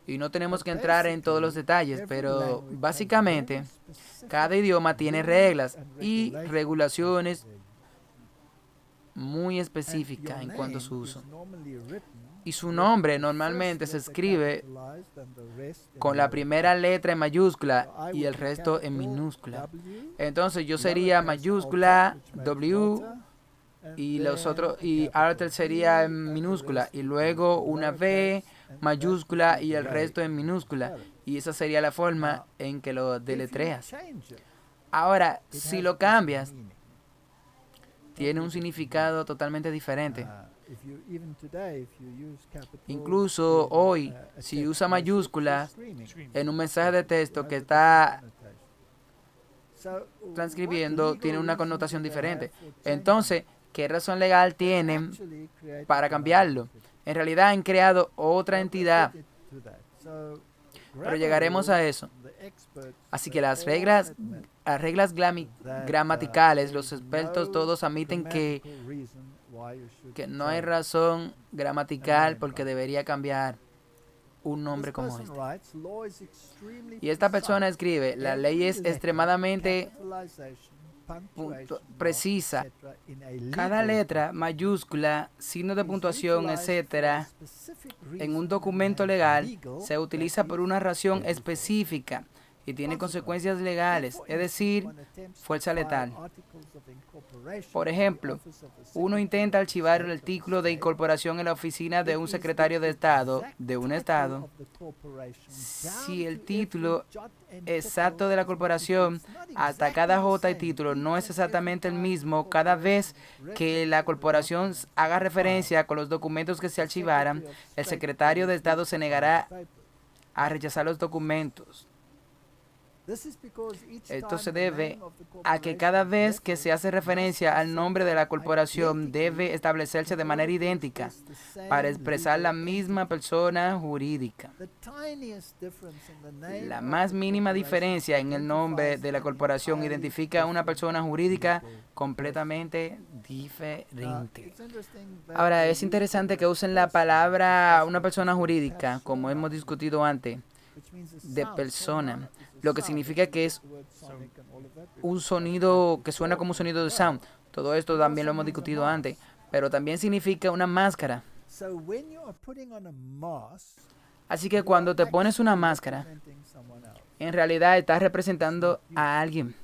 Y no tenemos que entrar en todos los detalles, pero básicamente cada idioma tiene reglas y regulaciones muy específicas en cuanto a su uso. Y su nombre normalmente se escribe con la primera letra en mayúscula y el resto en minúscula. Entonces yo sería mayúscula W y los otros, y Arthur sería en minúscula, y luego una V mayúscula y el resto en minúscula, y esa sería la forma en que lo deletreas. Ahora, si lo cambias, tiene un significado totalmente diferente. Incluso hoy, si usa mayúsculas en un mensaje de texto que está transcribiendo tiene una connotación diferente. Entonces, ¿qué razón legal tienen para cambiarlo? En realidad han creado otra entidad, pero llegaremos a eso. Así que las reglas gramaticales, los expertos todos admiten que no hay razón gramatical porque debería cambiar un nombre como este. Y esta persona escribe, la ley es extremadamente precisa. Cada letra, mayúscula, signo de puntuación, etcétera, en un documento legal se utiliza por una razón específica y tiene consecuencias legales, es decir, fuerza letal. Por ejemplo, uno intenta archivar el título de incorporación en la oficina de un secretario de Estado de un Estado. Si el título exacto de la corporación, hasta cada J y título, no es exactamente el mismo, cada vez que la corporación haga referencia con los documentos que se archivaran, el secretario de Estado se negará a rechazar los documentos. Esto se debe a que cada vez que se hace referencia al nombre de la corporación debe establecerse de manera idéntica para expresar la misma persona jurídica. La más mínima diferencia en el nombre de la corporación identifica a una persona jurídica completamente diferente. Ahora, es interesante que usen la palabra una persona jurídica, como hemos discutido antes, de persona, lo que significa que es un sonido que suena como un sonido de sound. Todo esto también lo hemos discutido antes, pero también significa una máscara. Así que cuando te pones una máscara, en realidad estás representando a alguien.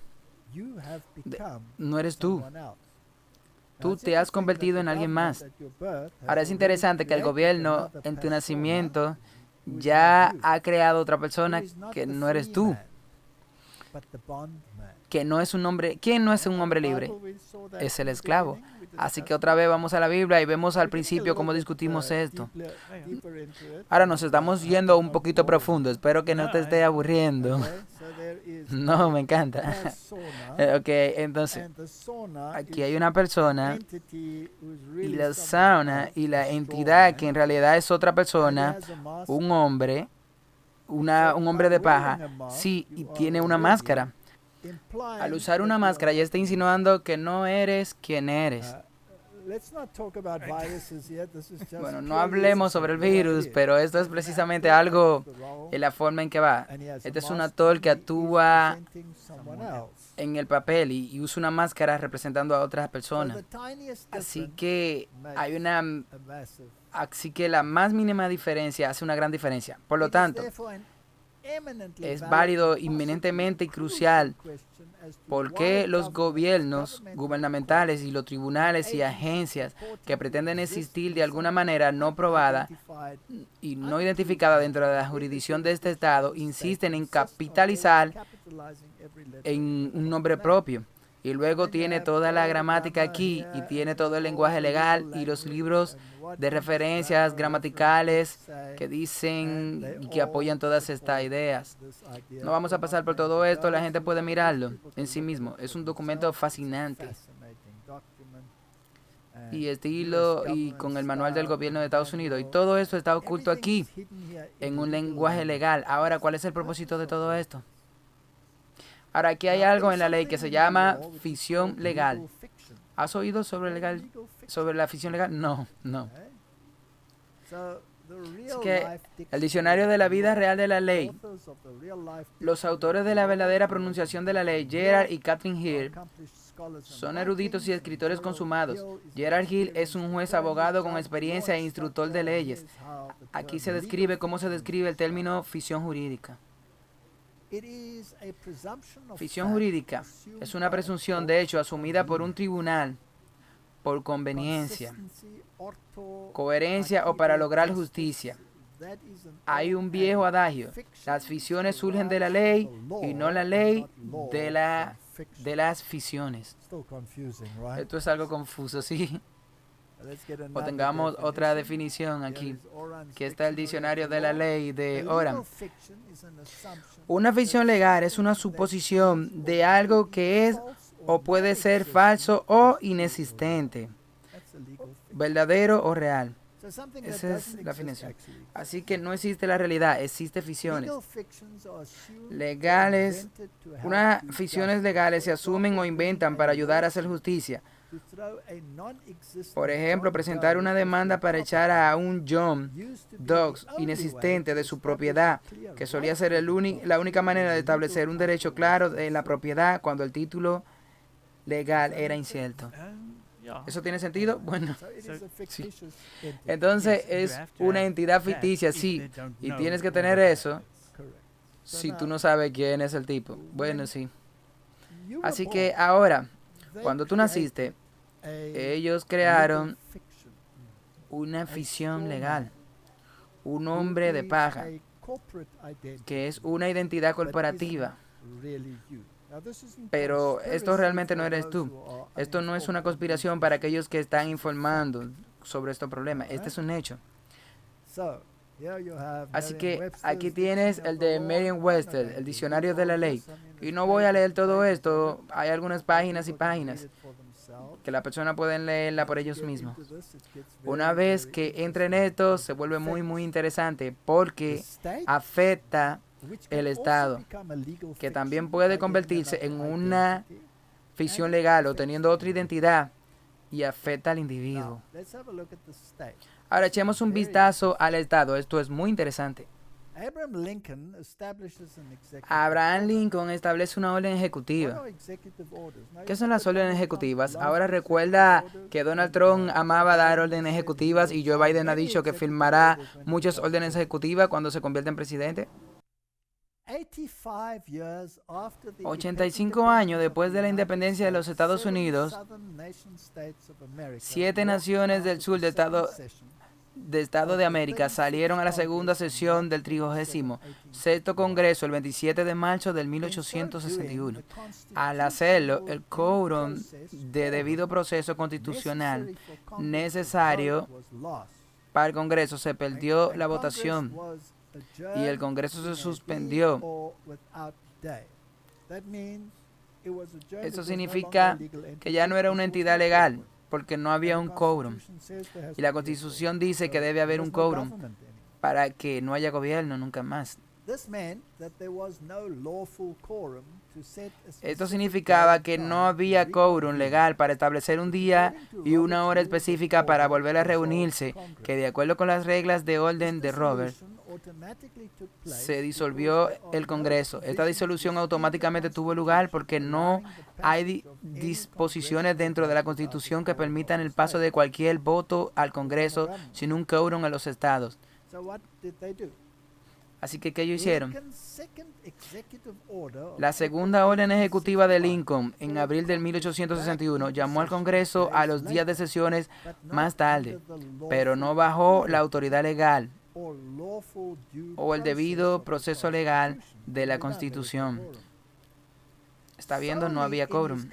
No eres tú. Tú te has convertido en alguien más. Ahora es interesante que el gobierno en tu nacimiento ya ha creado otra persona que no eres tú, que no es un hombre. ¿Quién no es un hombre libre? Es el esclavo. Así que otra vez vamos a la Biblia y vemos al principio cómo discutimos esto. Ahora nos estamos yendo un poquito profundo. Espero que no te esté aburriendo. No, me encanta. Ok, entonces, aquí hay una persona y la sauna y la entidad que en realidad es otra persona, un hombre, un hombre de paja, sí, y tiene una máscara. Al usar una máscara ya está insinuando que no eres quien eres. Bueno, no hablemos sobre el virus, pero esto es precisamente algo en la forma en que va. Este es un actor que actúa en el papel y usa una máscara representando a otras personas. Así que la más mínima diferencia hace una gran diferencia. Por lo tanto, es válido, inminentemente y crucial por qué los gobiernos gubernamentales y los tribunales y agencias que pretenden existir de alguna manera no probada y no identificada dentro de la jurisdicción de este Estado insisten en capitalizar en un nombre propio. Y luego tiene toda la gramática aquí y tiene todo el lenguaje legal y los libros de referencias gramaticales que dicen y que apoyan todas estas ideas. No vamos a pasar por todo esto, la gente puede mirarlo en sí mismo. Es un documento fascinante. Y estilo y con el manual del gobierno de Estados Unidos. Y todo esto está oculto aquí en un lenguaje legal. Ahora, ¿cuál es el propósito de todo esto? Ahora, aquí hay algo en la ley que se llama ficción legal. ¿Has oído sobre la ficción legal? No. Así que el diccionario de la vida real de la ley, los autores de la verdadera pronunciación de la ley, Gerard y Catherine Hill, son eruditos y escritores consumados. Gerard Hill es un juez abogado con experiencia e instructor de leyes. Aquí se describe cómo se describe el término ficción jurídica. Ficción jurídica es una presunción de hecho asumida por un tribunal por conveniencia, coherencia o para lograr justicia. Hay un viejo adagio: las ficciones surgen de la ley y no la ley de las ficciones. Esto es algo confuso, ¿sí? O tengamos otra definición aquí, que está el diccionario de la ley de Oram. Una ficción legal es una suposición de algo que es o puede ser falso o inexistente, verdadero o real. Esa es la definición. Así que no existe la realidad, existe ficciones. Unas ficciones legales se asumen o inventan para ayudar a hacer justicia. Por ejemplo, presentar una demanda para echar a un John Doe inexistente de su propiedad, que solía ser la única manera de establecer un derecho claro de la propiedad cuando el título legal era incierto. ¿Eso tiene sentido? Bueno, sí. Entonces es una entidad ficticia, sí, y tienes que tener eso si tú no sabes quién es el tipo. Bueno, sí. Así que ahora, cuando tú naciste, ellos crearon una ficción legal, un hombre de paja, que es una identidad corporativa. Pero esto realmente no eres tú. Esto no es una conspiración para aquellos que están informando sobre este problema. Este es un hecho. Así que aquí tienes el de Merriam-Webster, el diccionario de la ley. Y no voy a leer todo esto. Hay algunas páginas y páginas que la persona puede leerla por ellos mismos. Una vez que entre en esto, se vuelve muy, muy interesante porque afecta el Estado, que también puede convertirse en una ficción legal o teniendo otra identidad y afecta al individuo. Ahora echemos un vistazo al Estado. Esto es muy interesante. Abraham Lincoln establece una orden ejecutiva. ¿Qué son las órdenes ejecutivas? Ahora recuerda que Donald Trump amaba dar órdenes ejecutivas y Joe Biden ha dicho que firmará muchas órdenes ejecutivas cuando se convierta en presidente. 85 años después de la independencia de los Estados Unidos, 7 naciones del sur de Estado de América salieron a la segunda sesión del 36º Congreso el 27 de marzo del 1861. Al hacerlo, el quórum de debido proceso constitucional necesario para el Congreso se perdió la votación y el Congreso se suspendió. Eso significa que ya no era una entidad legal, porque no había un quórum. Y la Constitución dice que debe haber un quórum para que no haya gobierno nunca más. Esto significaba que no había quórum legal para establecer un día y una hora específica para volver a reunirse, que de acuerdo con las reglas de orden de Robert, se disolvió el Congreso. Esta disolución automáticamente tuvo lugar porque no hay disposiciones dentro de la Constitución que permitan el paso de cualquier voto al Congreso sin un quórum en los estados. Así que, ¿qué ellos hicieron? La segunda orden ejecutiva de Lincoln, en abril de 1861, llamó al Congreso a los días de sesiones más tarde, pero no bajó la autoridad legal o el debido proceso legal de la Constitución. Está viendo, no había quórum.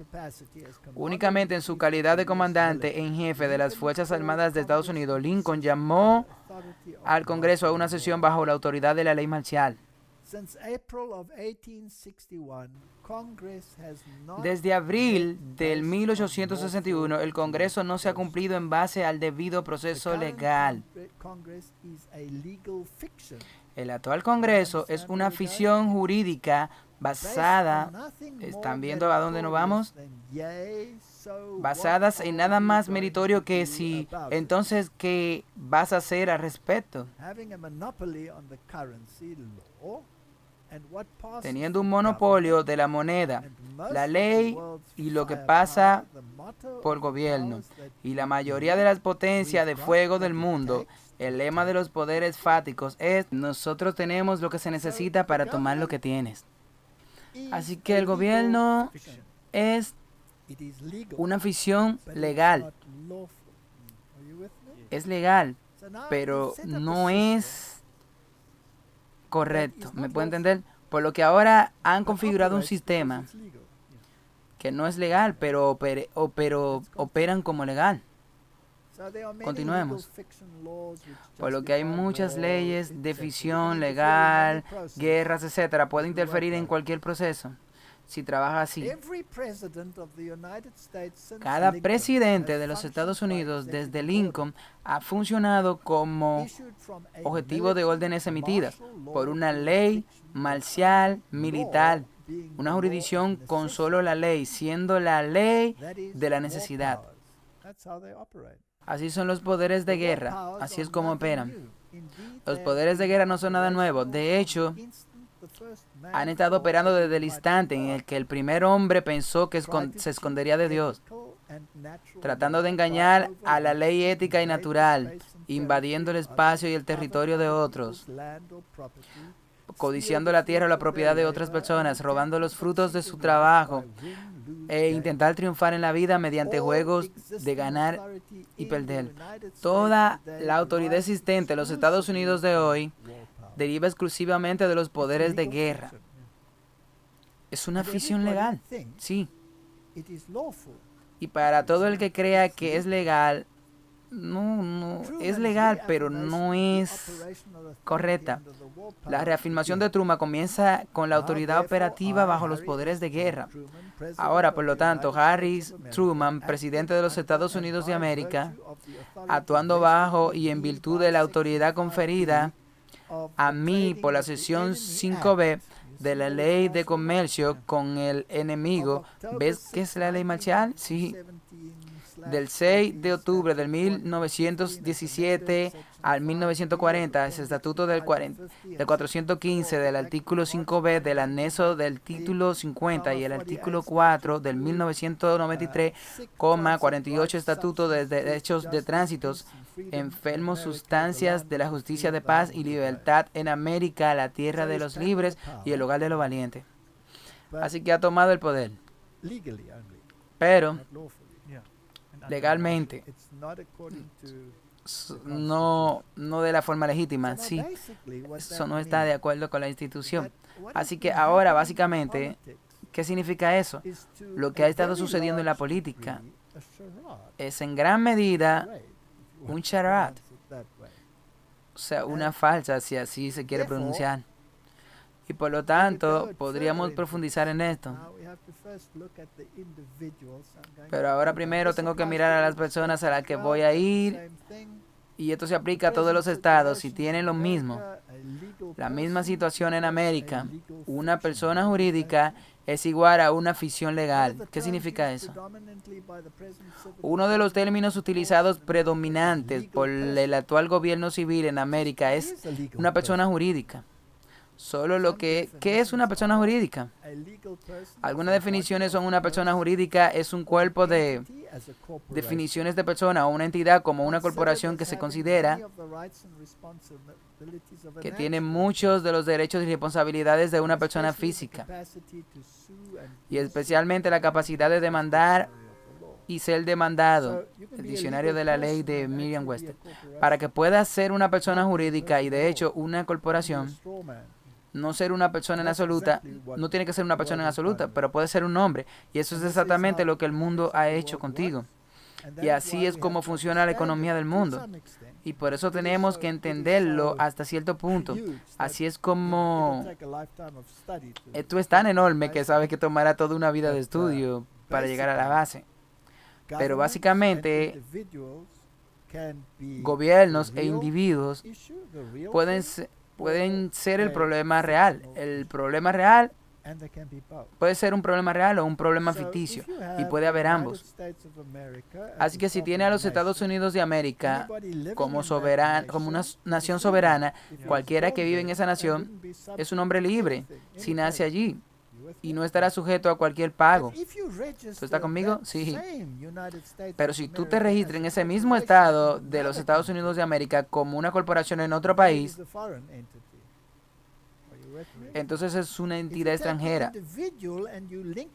Únicamente en su calidad de comandante en jefe de las Fuerzas Armadas de Estados Unidos, Lincoln llamó al Congreso a una sesión bajo la autoridad de la ley marcial. Desde abril del 1861, el Congreso no se ha cumplido en base al debido proceso legal. El actual Congreso es una ficción jurídica basada, ¿están viendo a dónde nos vamos? Basadas en nada más meritorio que sí. Entonces, ¿qué vas a hacer al respecto? Teniendo un monopolio de la moneda, la ley y lo que pasa por gobierno, y la mayoría de las potencias de fuego del mundo, el lema de los poderes fáticos es: nosotros tenemos lo que se necesita para tomar lo que tienes. Así que el gobierno es una ficción legal. Es legal, pero no es correcto. ¿Me puede entender? Por lo que ahora han configurado un sistema que no es legal, pero operan como legal. Continuemos. Por lo que hay muchas leyes de ficción legal, guerras, etcétera, puede interferir en cualquier proceso. Si trabaja así, cada presidente de los Estados Unidos desde Lincoln ha funcionado como objetivo de órdenes emitidas por una ley marcial militar, una jurisdicción con solo la ley, siendo la ley de la necesidad. Así son los poderes de guerra, así es como operan. Los poderes de guerra no son nada nuevo, de hecho, han estado operando desde el instante en el que el primer hombre pensó que se escondería de Dios, tratando de engañar a la ley ética y natural, invadiendo el espacio y el territorio de otros, codiciando la tierra o la propiedad de otras personas, robando los frutos de su trabajo, e intentar triunfar en la vida mediante juegos de ganar y perder. Toda la autoridad existente en los Estados Unidos de hoy deriva exclusivamente de los poderes de guerra. Es una ficción legal, sí. Y para todo el que crea que es legal, no, es legal, pero no es correcta. La reafirmación de Truman comienza con la autoridad operativa bajo los poderes de guerra. Ahora, por lo tanto, Harris Truman, presidente de los Estados Unidos de América, actuando bajo y en virtud de la autoridad conferida a mí por la sección 5B de la ley de comercio con el enemigo. ¿Ves qué es la ley marcial? Sí. Del 6 de octubre del 1917 al 1940, ese estatuto del 415 del artículo 5B del anexo del título 50 y el artículo 4 del 1993, 48 estatuto de derechos de tránsitos enfermos, sustancias de la justicia de paz y libertad en América, la tierra de los libres y el hogar de los valientes. Así que ha tomado el poder, pero legalmente, no de la forma legítima, sí, eso no está de acuerdo con la institución. Así que ahora, básicamente, ¿qué significa eso? Lo que ha estado sucediendo en la política es en gran medida un charade, o sea, una falsa, si así se quiere pronunciar. Y por lo tanto, podríamos profundizar en esto. Pero ahora primero tengo que mirar a las personas a las que voy a ir. Y esto se aplica a todos los estados. Si tienen lo mismo, la misma situación en América, una persona jurídica es igual a una ficción legal. ¿Qué significa eso? Uno de los términos utilizados predominantes por el actual gobierno civil en América es una persona jurídica. Solo lo que... ¿Qué es una persona jurídica? Algunas definiciones son: una persona jurídica es un cuerpo de definiciones de persona o una entidad como una corporación que se considera que tiene muchos de los derechos y responsabilidades de una persona física, y especialmente la capacidad de demandar y ser demandado, el diccionario de la ley de Merriam-Webster. Para que pueda ser una persona jurídica y de hecho una corporación, no ser una persona en absoluta, no tiene que ser una persona en absoluta, pero puede ser un hombre. Y eso es exactamente lo que el mundo ha hecho contigo. Y así es como funciona la economía del mundo. Y por eso tenemos que entenderlo hasta cierto punto. Así es como... Esto es tan enorme que sabe que tomará toda una vida de estudio para llegar a la base. Pero básicamente, gobiernos e individuos pueden ser el problema real. El problema real puede ser un problema real o un problema ficticio, y puede haber ambos. Así que si tiene a los Estados Unidos de América como una nación soberana, cualquiera que vive en esa nación es un hombre libre si nace allí y no estará sujeto a cualquier pago. ¿Tú estás conmigo? Sí. Pero si tú te registras en ese mismo estado de los Estados Unidos de América como una corporación en otro país, entonces es una entidad extranjera.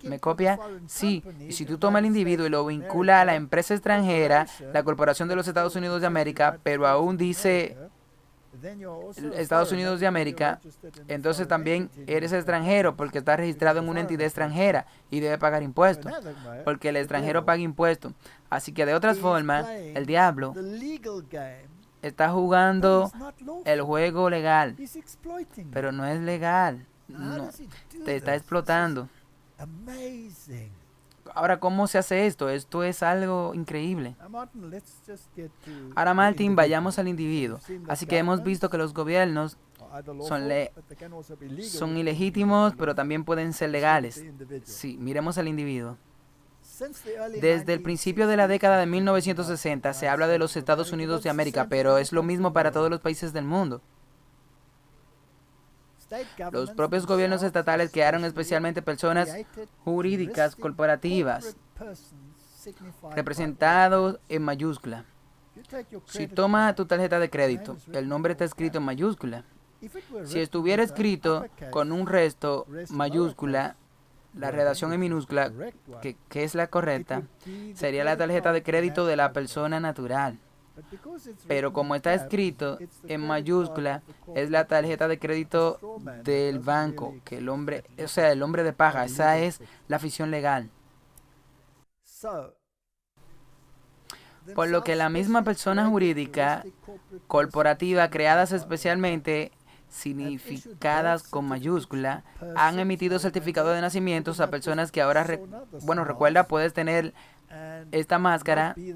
¿Me copia? Sí. Y si tú tomas al individuo y lo vincula a la empresa extranjera, la corporación de los Estados Unidos de América, pero aún dice Estados Unidos de América, entonces también eres extranjero porque estás registrado en una entidad extranjera y debe pagar impuestos, porque el extranjero paga impuestos. Así que de otras formas, el diablo está jugando el juego legal, pero no es legal, no, te está explotando. Ahora, ¿cómo se hace esto? Esto es algo increíble. Ahora, Martin, vayamos al individuo. Así que hemos visto que los gobiernos son ilegítimos, pero también pueden ser legales. Sí, miremos al individuo. Desde el principio de la década de 1960 se habla de los Estados Unidos de América, pero es lo mismo para todos los países del mundo. Los propios gobiernos estatales crearon especialmente personas jurídicas corporativas, representados en mayúscula. Si toma tu tarjeta de crédito, el nombre está escrito en mayúscula. Si estuviera escrito con un resto mayúscula, la redacción en minúscula, que es la correcta, sería la tarjeta de crédito de la persona natural. Pero como está escrito en mayúscula, es la tarjeta de crédito del banco, que el hombre de paja. Esa es la afición legal. Por lo que la misma persona jurídica corporativa creadas especialmente, significadas con mayúscula, han emitido certificados de nacimientos a personas que ahora, recuerda, puedes tener esta máscara y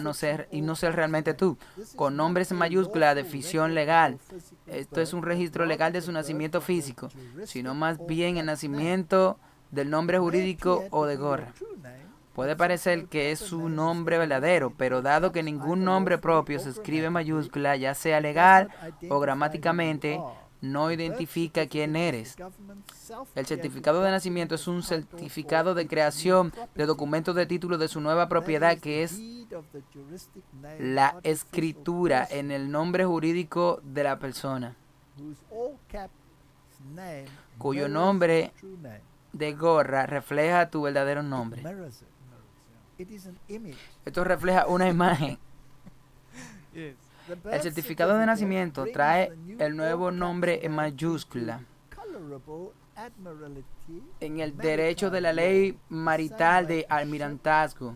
no ser realmente tú, con nombres en mayúscula de ficción legal. Esto es un registro legal de su nacimiento físico, sino más bien el nacimiento del nombre jurídico o de gorra. Puede parecer que es su nombre verdadero, pero dado que ningún nombre propio se escribe en mayúscula, ya sea legal o gramáticamente, no identifica quién eres. El certificado de nacimiento es un certificado de creación de documentos de título de su nueva propiedad, que es la escritura en el nombre jurídico de la persona, cuyo nombre de gorra refleja tu verdadero nombre. Esto refleja una imagen. El certificado de nacimiento trae el nuevo nombre en mayúscula en el derecho de la ley marital de almirantazgo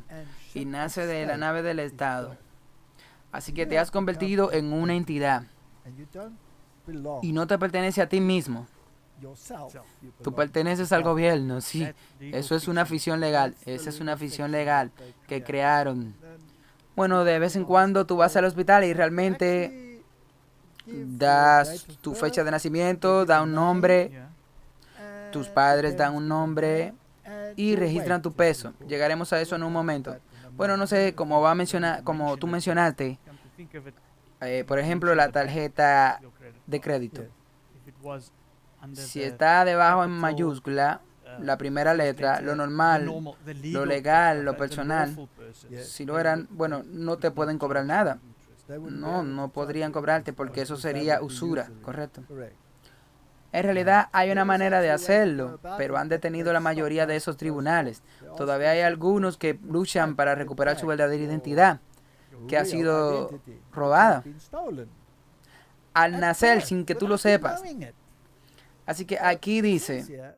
y nace de la nave del Estado. Así que te has convertido en una entidad y no te pertenece a ti mismo. Tú perteneces al gobierno, sí. Eso es una afición legal. Esa es una afición legal que crearon. Bueno, de vez en cuando tú vas al hospital y realmente das tu fecha de nacimiento, da un nombre, tus padres dan un nombre y registran tu peso. Llegaremos a eso en un momento. Bueno, no sé, como tú mencionaste, por ejemplo, la tarjeta de crédito. Si está debajo en mayúscula, la primera letra, lo normal, lo legal, lo personal, si lo eran, no te pueden cobrar nada. No podrían cobrarte porque eso sería usura, ¿correcto? En realidad hay una manera de hacerlo, pero han detenido la mayoría de esos tribunales. Todavía hay algunos que luchan para recuperar su verdadera identidad, que ha sido robada al nacer sin que tú lo sepas. Así que aquí dice: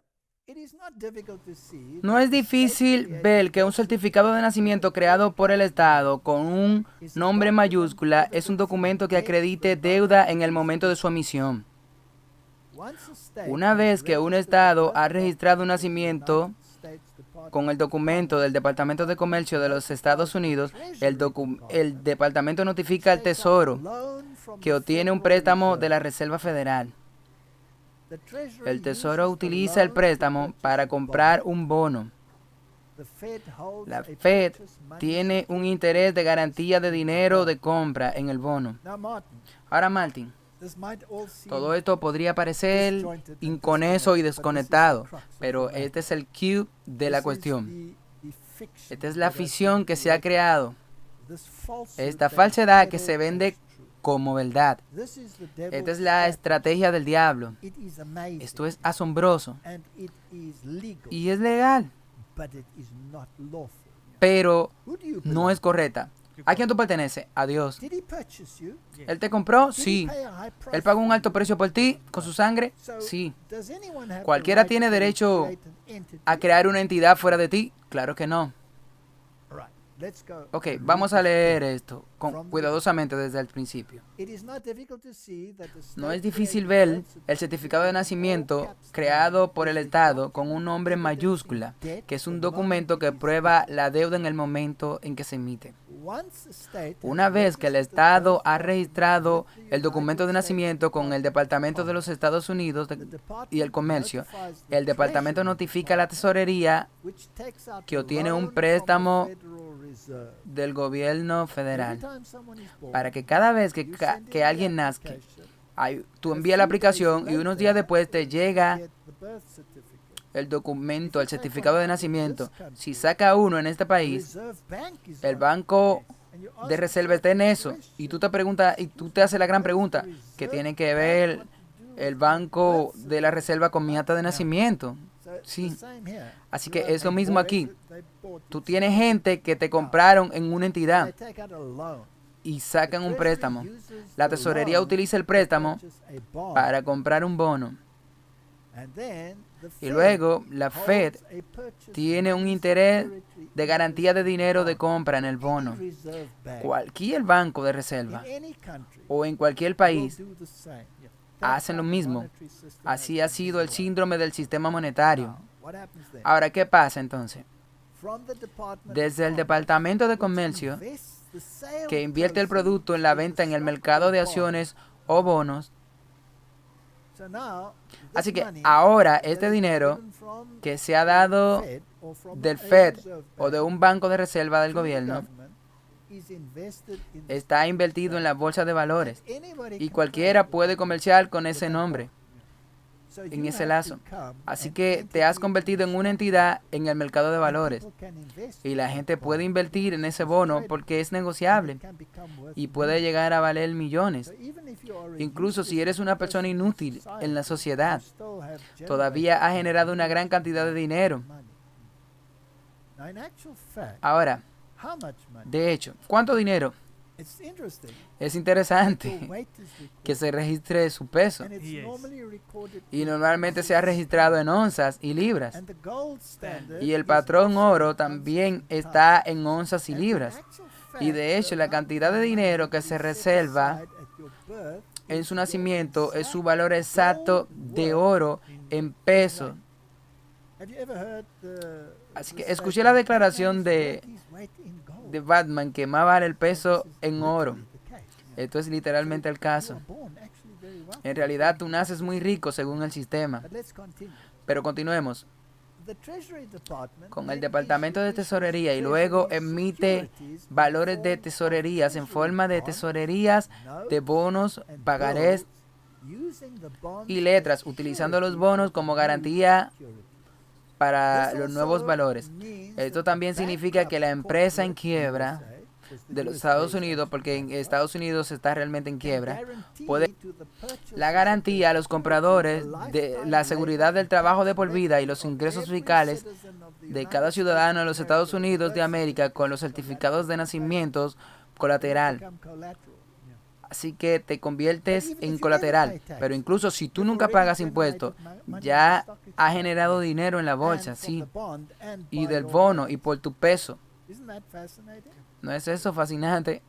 no es difícil ver que un certificado de nacimiento creado por el Estado con un nombre en mayúscula es un documento que acredite deuda en el momento de su emisión. Una vez que un Estado ha registrado un nacimiento con el documento del Departamento de Comercio de los Estados Unidos, el departamento notifica al Tesoro que obtiene un préstamo de la Reserva Federal. El Tesoro utiliza el préstamo para comprar un bono. La Fed tiene un interés de garantía de dinero de compra en el bono. Ahora, Martin, todo esto podría parecer inconeso y desconectado, pero este es el cue de la cuestión. Esta es la ficción que se ha creado. Esta falsedad que se vende como verdad. Esta es la estrategia del diablo. Esto es asombroso y es legal, pero no es correcta. ¿A quién tú perteneces? A Dios. ¿Él te compró? Sí. ¿Él pagó un alto precio por ti con su sangre? Sí. ¿Cualquiera tiene derecho a crear una entidad fuera de ti? Claro que no. Ok, vamos a leer esto cuidadosamente desde el principio. No es difícil ver el certificado de nacimiento creado por el Estado con un nombre en mayúscula, que es un documento que prueba la deuda en el momento en que se emite. Una vez que el Estado ha registrado el documento de nacimiento con el Departamento de los Estados Unidos y el Comercio, el departamento notifica a la tesorería que obtiene un préstamo del gobierno federal para que cada vez que alguien nazca, tú envías la aplicación y unos días después te llega el documento, el certificado de nacimiento. Si saca uno en este país, el banco de reserva está en eso y tú te preguntas y tú te haces la gran pregunta, ¿qué tiene que ver el banco de la reserva con mi acta de nacimiento? Sí. Así que es lo mismo aquí. Tú tienes gente que te compraron en una entidad y sacan un préstamo. La tesorería utiliza el préstamo para comprar un bono. Y luego la Fed tiene un interés de garantía de dinero de compra en el bono. Cualquier banco de reserva o en cualquier país hacen lo mismo. Así ha sido el síndrome del sistema monetario. Ahora, ¿qué pasa entonces? Desde el Departamento de Comercio, que invierte el producto en la venta en el mercado de acciones o bonos. Así que ahora este dinero que se ha dado del Fed o de un banco de reserva del gobierno está invertido en la bolsa de valores y cualquiera puede comerciar con ese nombre, en ese lazo. Así que te has convertido en una entidad en el mercado de valores y la gente puede invertir en ese bono porque es negociable y puede llegar a valer millones. Incluso si eres una persona inútil en la sociedad, todavía ha generado una gran cantidad de dinero. Ahora, de hecho, ¿cuánto dinero? Es interesante que se registre su peso y normalmente se ha registrado en onzas y libras y el patrón oro también está en onzas y libras y de hecho la cantidad de dinero que se reserva en su nacimiento es su valor exacto de oro en peso. Así que escuché la declaración de Batman que más vale el peso en oro. Esto es literalmente el caso. En realidad tú naces muy rico según el sistema. Pero continuemos con el Departamento de Tesorería y luego emite valores de tesorerías en forma de tesorerías, de bonos, pagarés y letras, utilizando los bonos como garantía para los nuevos valores. Esto también significa que la empresa en quiebra de los Estados Unidos, porque en Estados Unidos está realmente en quiebra, puede la garantía a los compradores de la seguridad del trabajo de por vida y los ingresos fiscales de cada ciudadano de los Estados Unidos de América con los certificados de nacimientos colateral. Así que te conviertes en colateral. Pero incluso si tú nunca pagas impuestos, ya has generado dinero en la bolsa, sí. Y del bono y por tu peso. ¿No es eso fascinante?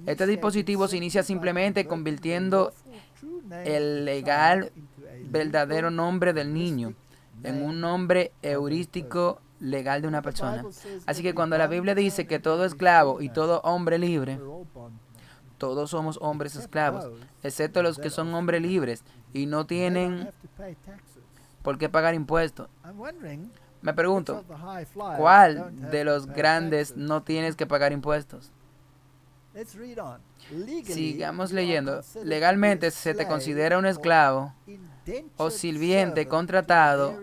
Este dispositivo se inicia simplemente convirtiendo el legal verdadero nombre del niño en un nombre heurístico legal de una persona. Así que cuando la Biblia dice que todo esclavo y todo hombre libre, todos somos hombres esclavos, excepto los que son hombres libres y no tienen por qué pagar impuestos. Me pregunto, ¿cuál de los grandes no tienes que pagar impuestos? Sigamos leyendo. Legalmente se te considera un esclavo o sirviente contratado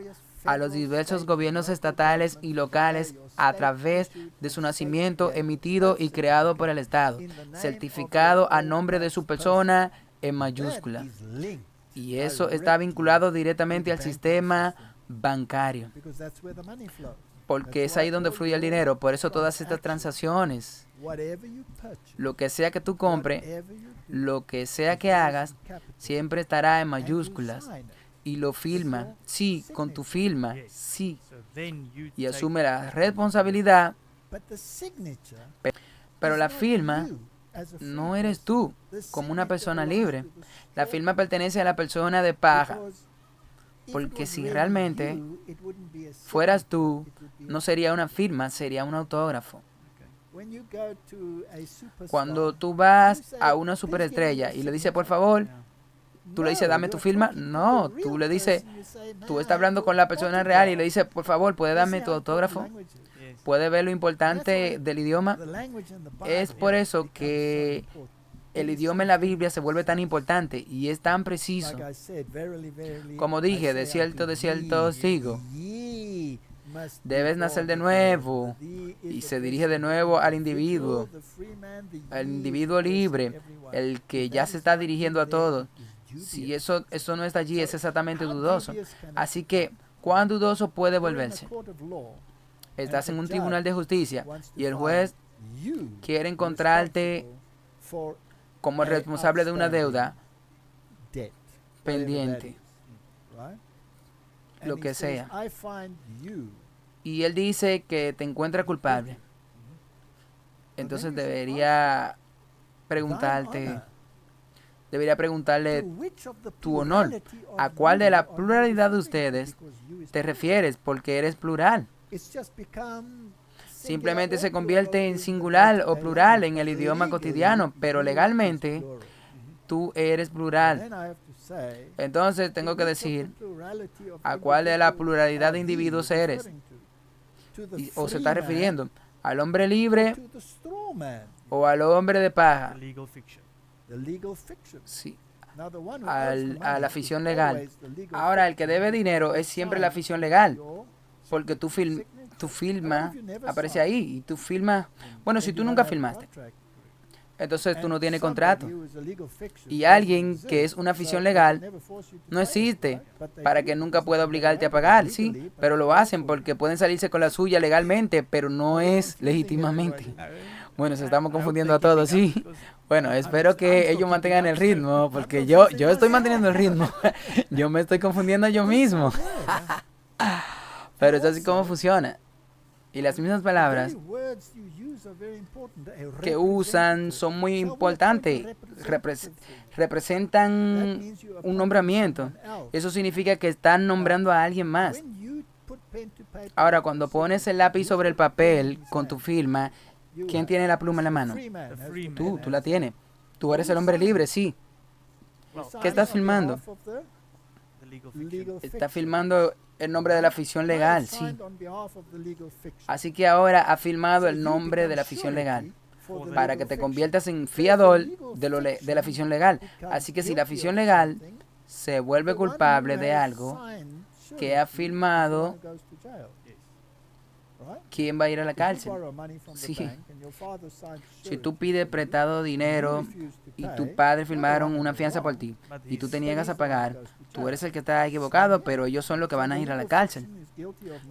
a los diversos gobiernos estatales y locales a través de su nacimiento emitido y creado por el Estado, certificado a nombre de su persona en mayúscula. Y eso está vinculado directamente al sistema bancario, porque es ahí donde fluye el dinero. Por eso todas estas transacciones, lo que sea que tú compres, lo que sea que hagas, siempre estará en mayúsculas. Y lo firma, sí, con tu firma, sí. Y asume la responsabilidad, pero la firma no eres tú, como una persona libre. La firma pertenece a la persona de paja. Porque si realmente fueras tú, no sería una firma, sería un autógrafo. Cuando tú vas a una superestrella y le dices, por favor, tú le dices, dame tu firma. No, tú le dices, tú estás hablando con la persona real y le dices, por favor, ¿puedes darme tu autógrafo? ¿Puedes ver lo importante del idioma? Es por eso que el idioma en la Biblia se vuelve tan importante y es tan preciso. Como dije, de cierto os digo, debes nacer de nuevo. Y se dirige de nuevo al individuo libre, el que ya se está dirigiendo a todos. Si eso no está allí, es exactamente dudoso. Así que, ¿cuán dudoso puede volverse? Estás en un tribunal de justicia y el juez quiere encontrarte como el responsable de una deuda pendiente, lo que sea. Y él dice que te encuentra culpable. Entonces debería preguntarle tu honor. ¿A cuál de la pluralidad de ustedes te refieres? Porque eres plural. Simplemente se convierte en singular o plural en el idioma cotidiano, pero legalmente tú eres plural. Entonces tengo que decir a cuál de la pluralidad de individuos eres. ¿O se está refiriendo al hombre libre o al hombre de paja? Sí, a la ficción legal. Ahora, el que debe dinero es siempre la ficción legal, porque tu firma aparece ahí y tu firma, bueno, si tú nunca firmaste, entonces tú no tienes contrato. Y alguien que es una ficción legal no existe para que nunca pueda obligarte a pagar, sí, pero lo hacen porque pueden salirse con la suya legalmente, pero no es legítimamente. Bueno, se estamos confundiendo a todos, sí. Bueno, espero que ellos mantengan el ritmo, porque yo estoy manteniendo el ritmo. Yo me estoy confundiendo yo mismo. Pero es así como funciona. Y las mismas palabras que usan son muy importantes. Representan un nombramiento. Eso significa que están nombrando a alguien más. Ahora, cuando pones el lápiz sobre el papel con tu firma, ¿quién tiene la pluma en la mano? Tú la tienes. Tú eres el hombre libre, sí. ¿Qué estás filmando? Está filmando el nombre de la ficción legal, sí. Así que ahora ha filmado el nombre de la ficción legal para que te conviertas en fiador de la ficción legal. Así que si la ficción legal se vuelve culpable de algo que ha filmado, ¿quién va a ir a la cárcel? Sí. Si tú pides prestado dinero y tu padre firmaron una fianza por ti y tú te niegas a pagar, tú eres el que está equivocado, pero ellos son los que van a ir a la cárcel.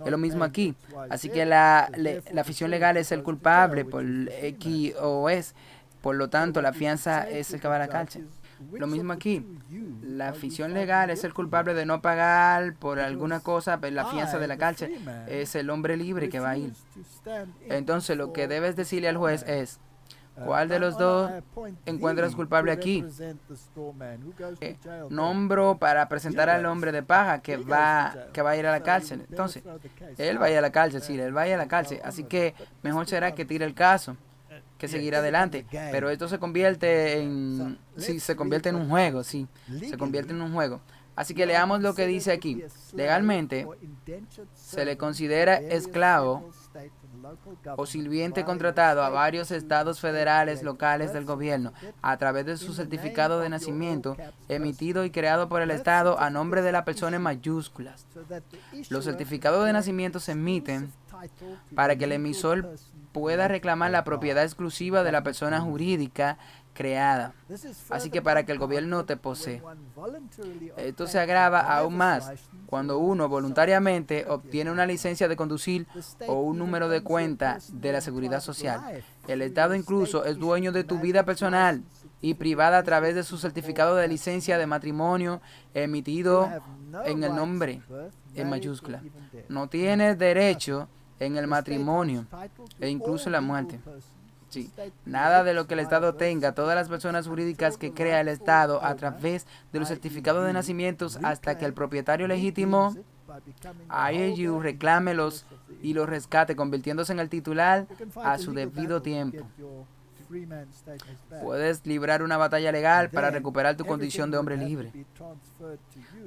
Es lo mismo aquí. Así que la ficción legal es el culpable por X o S. Por lo tanto, la fianza es el que va a la cárcel. Lo mismo aquí. La ficción legal es el culpable de no pagar por alguna cosa, pero la fianza de la cárcel es el hombre libre que va a ir. Entonces, lo que debes decirle al juez es, ¿cuál de los dos encuentras culpable aquí? Nombro para presentar al hombre de paja que va a ir a la cárcel. Entonces, él va a ir a la cárcel, sí, él va a ir a la cárcel. Así que mejor será que tire el caso, que seguir adelante. Pero esto se convierte en... Sí, se convierte en un juego, sí. Se convierte en un juego. Así que leamos lo que dice aquí. Legalmente, se le considera esclavo o sirviente contratado a varios estados federales locales del gobierno a través de su certificado de nacimiento emitido y creado por el estado a nombre de la persona en mayúsculas. Los certificados de nacimiento se emiten para que el emisor pueda reclamar la propiedad exclusiva de la persona jurídica creada. Así que para que el gobierno te posee. Esto se agrava aún más cuando uno voluntariamente obtiene una licencia de conducir o un número de cuenta de la seguridad social. El Estado incluso es dueño de tu vida personal y privada a través de su certificado de licencia de matrimonio emitido en el nombre en mayúscula. No tienes derecho en el matrimonio e incluso en la muerte. Sí. Nada de lo que el Estado tenga, todas las personas jurídicas que crea el Estado a través de los certificados de nacimientos hasta que el propietario legítimo, IOU, reclámelos y los rescate, convirtiéndose en el titular a su debido tiempo. Puedes librar una batalla legal para recuperar tu condición de hombre libre.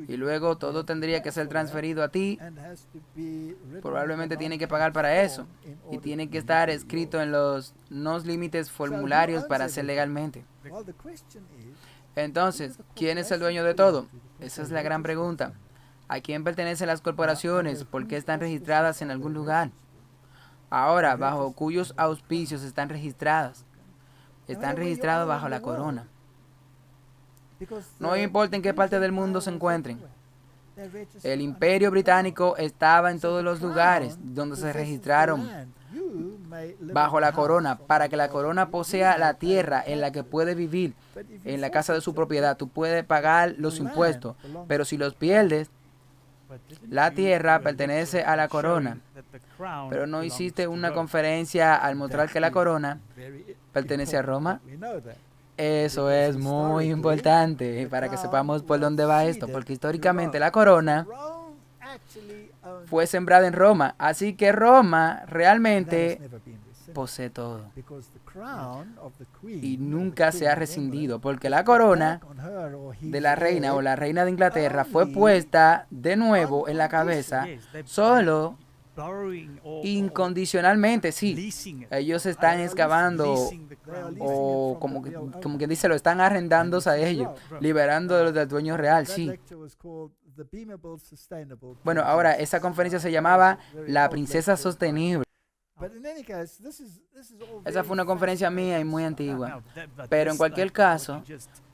Y luego todo tendría que ser transferido a ti. Probablemente tiene que pagar para eso. Y tiene que estar escrito en los límites formularios para hacer legalmente. Entonces, ¿quién es el dueño de todo? Esa es la gran pregunta. ¿A quién pertenecen las corporaciones? ¿Por qué están registradas en algún lugar? Ahora, ¿bajo cuyos auspicios están registradas? Están registrados bajo la corona. No importa en qué parte del mundo se encuentren. El Imperio Británico estaba en todos los lugares donde se registraron bajo la corona, para que la corona posea la tierra en la que puede vivir, en la casa de su propiedad. Tú puedes pagar los impuestos, pero si los pierdes, la tierra pertenece a la corona. Pero no hiciste una conferencia al mostrar que la corona pertenece a Roma. Eso es muy importante para que sepamos por dónde va esto, porque históricamente la corona fue sembrada en Roma, así que Roma realmente posee todo y nunca se ha rescindido, porque la corona de la reina o la reina de Inglaterra fue puesta de nuevo en la cabeza solo incondicionalmente. Sí, ellos están excavando o como que dice, lo están arrendándose a ellos, liberándolos del dueño real. Sí. Bueno, ahora esa conferencia se llamaba La Princesa Sostenible. Esa fue una conferencia mía y muy antigua. Pero en cualquier caso,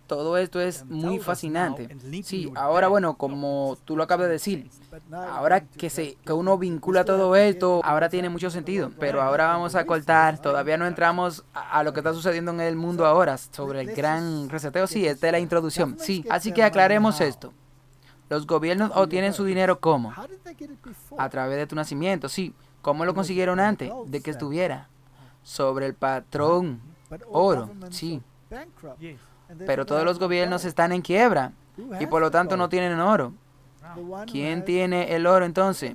todo esto es muy fascinante. Sí, ahora bueno, como tú lo acabas de decir, ahora que uno vincula todo esto, ahora tiene mucho sentido. Pero ahora vamos a cortar, todavía no entramos a lo que está sucediendo en el mundo ahora, sobre el gran reseteo. Sí, esta es la introducción. Sí, así que aclaremos esto. Los gobiernos obtienen su dinero ¿cómo? A través de tu nacimiento, sí. ¿Cómo lo consiguieron antes de que estuviera? Sobre el patrón oro, sí. Pero todos los gobiernos están en quiebra y por lo tanto no tienen oro. ¿Quién tiene el oro entonces?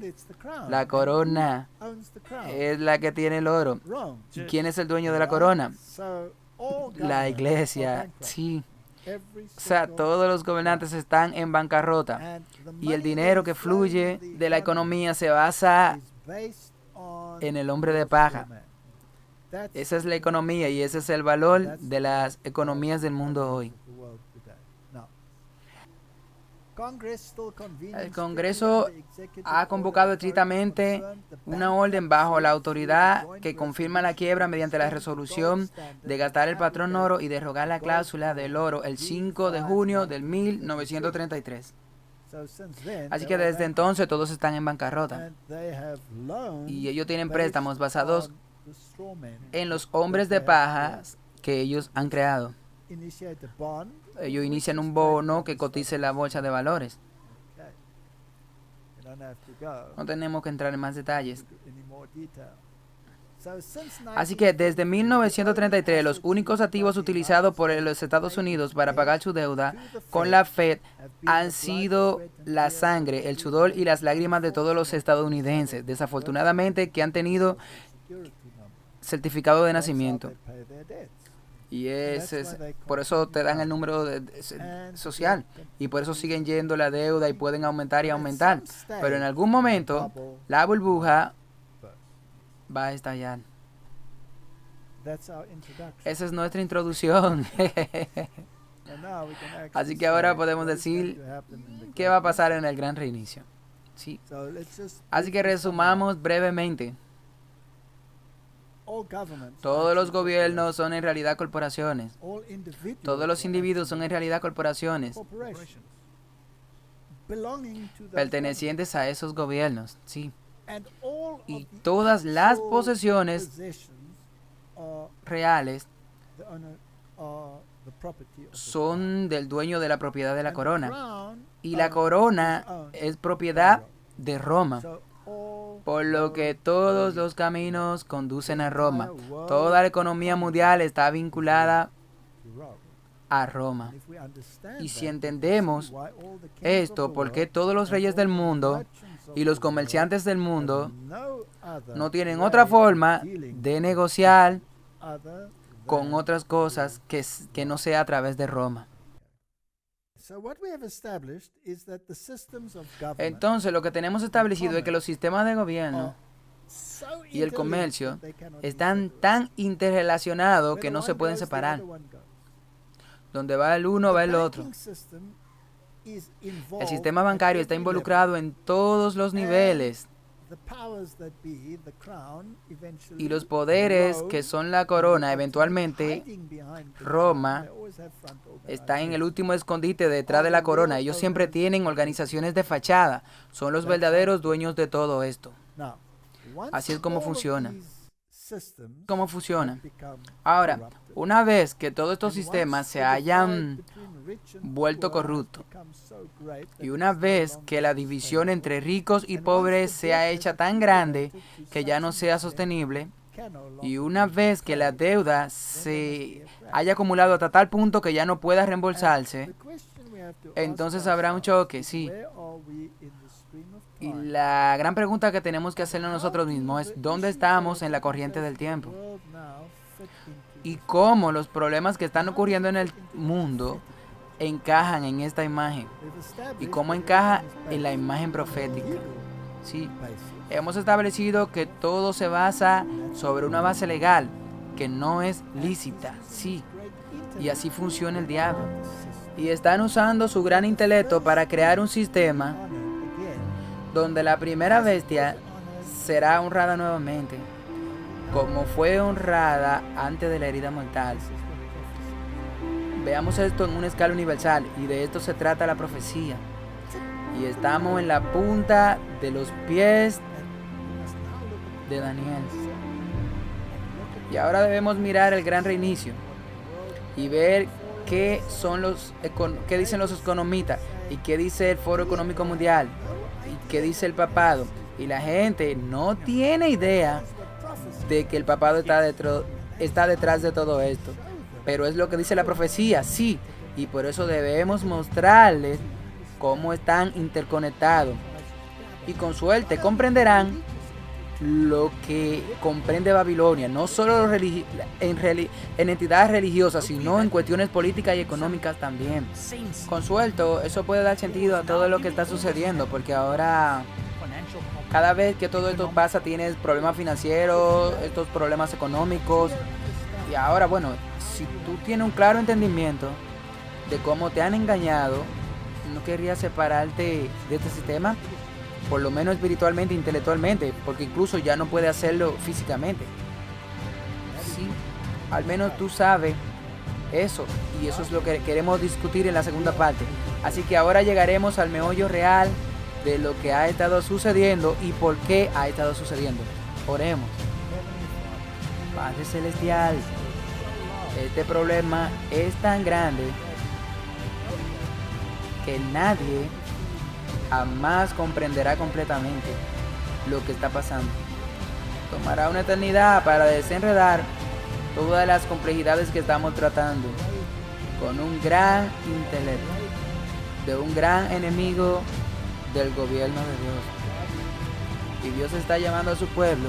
La corona es la que tiene el oro. ¿Y quién es el dueño de la corona? La iglesia, sí. O sea, todos los gobernantes están en bancarrota y el dinero que fluye de la economía se basa en el hombre de paja. Esa es la economía y ese es el valor de las economías del mundo hoy. El Congreso ha convocado estrictamente una orden bajo la autoridad que confirma la quiebra mediante la resolución de gastar el patrón oro y derogar la cláusula del oro el 5 de junio del 1933. Así que desde entonces todos están en bancarrota y ellos tienen préstamos basados en los hombres de paja que ellos han creado. Ellos inician un bono que cotice en la bolsa de valores. No tenemos que entrar en más detalles. Así que desde 1933 los únicos activos utilizados por los Estados Unidos para pagar su deuda con la Fed han sido la sangre, el sudor y las lágrimas de todos los estadounidenses, desafortunadamente, que han tenido certificado de nacimiento. Y por eso te dan el número social y por eso siguen yendo la deuda y pueden aumentar y aumentar. Pero en algún momento la burbuja va a estallar. Esa es nuestra introducción. Así que ahora podemos decir qué va a pasar en el gran reinicio. Sí. Así que resumamos brevemente. Todos los gobiernos son en realidad corporaciones. Todos los individuos son en realidad corporaciones pertenecientes a esos gobiernos, sí. Y todas las posesiones reales son del dueño de la propiedad de la corona. Y la corona es propiedad de Roma. Por lo que todos los caminos conducen a Roma. Toda la economía mundial está vinculada a Roma. Y si entendemos esto, ¿por qué todos los reyes del mundo y los comerciantes del mundo no tienen otra forma de negociar con otras cosas que no sea a través de Roma? Entonces, lo que tenemos establecido es que los sistemas de gobierno y el comercio están tan interrelacionados que no se pueden separar. Donde va el uno, va el otro. El sistema bancario está involucrado en todos los niveles. Y los poderes que son la corona, eventualmente Roma está en el último escondite detrás de la corona. Ellos siempre tienen organizaciones de fachada. Son los verdaderos dueños de todo esto. Así es como funciona. ¿Cómo funciona? Ahora, una vez que todos estos sistemas se hayan vuelto corruptos y una vez que la división entre ricos y pobres sea hecha tan grande que ya no sea sostenible, y una vez que la deuda se haya acumulado hasta tal punto que ya no pueda reembolsarse, entonces habrá un choque, sí. Y la gran pregunta que tenemos que hacernos nosotros mismos es ¿dónde estamos en la corriente del tiempo? Y cómo los problemas que están ocurriendo en el mundo encajan en esta imagen. Y cómo encaja en la imagen profética. Sí. Hemos establecido que todo se basa sobre una base legal que no es lícita. Sí. Y así funciona el diablo. Y están usando su gran intelecto para crear un sistema donde la primera bestia será honrada nuevamente, como fue honrada antes de la herida mortal. Veamos esto en una escala universal, y de esto se trata la profecía. Y estamos en la punta de los pies de Daniel. Y ahora debemos mirar el gran reinicio y ver qué dicen los economistas y qué dice el Foro Económico Mundial. ¿Y qué dice el papado? Y la gente no tiene idea de que el papado está detrás de todo esto. Pero es lo que dice la profecía, sí. Y por eso debemos mostrarles cómo están interconectados. Y con suerte comprenderán lo que comprende Babilonia, no solo en entidades religiosas, sino en cuestiones políticas y económicas también. Con suerte, eso puede dar sentido a todo lo que está sucediendo, porque ahora, cada vez que todo esto pasa, tienes problemas financieros, estos problemas económicos. Y ahora, bueno, si tú tienes un claro entendimiento de cómo te han engañado, ¿no querrías separarte de este sistema? Por lo menos espiritualmente, intelectualmente, porque incluso ya no puede hacerlo físicamente. Sí, al menos tú sabes eso, y eso es lo que queremos discutir en la segunda parte. Así que ahora llegaremos al meollo real de lo que ha estado sucediendo y por qué ha estado sucediendo. Oremos. Padre Celestial, este problema es tan grande que nadie jamás comprenderá completamente lo que está pasando. Tomará una eternidad para desenredar todas las complejidades que estamos tratando con un gran intelecto de un gran enemigo del gobierno de Dios. Y Dios está llamando a su pueblo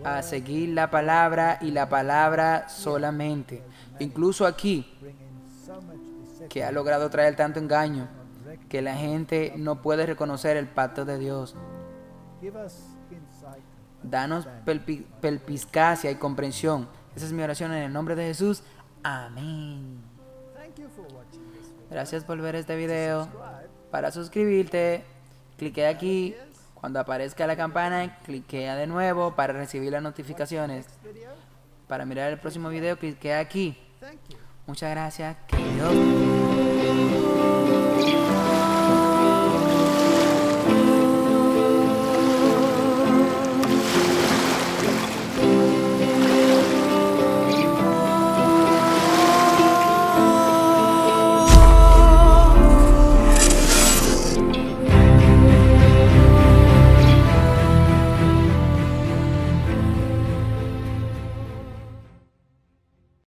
a seguir la palabra y la palabra solamente. Incluso aquí, que ha logrado traer tanto engaño, que la gente no puede reconocer el pacto de Dios. Danos perspicacia y comprensión. Esa es mi oración en el nombre de Jesús. Amén. Gracias por ver este video. Para suscribirte, clique aquí. Cuando aparezca la campana, cliquea de nuevo para recibir las notificaciones. Para mirar el próximo video, cliquea aquí. Muchas gracias. Que Dios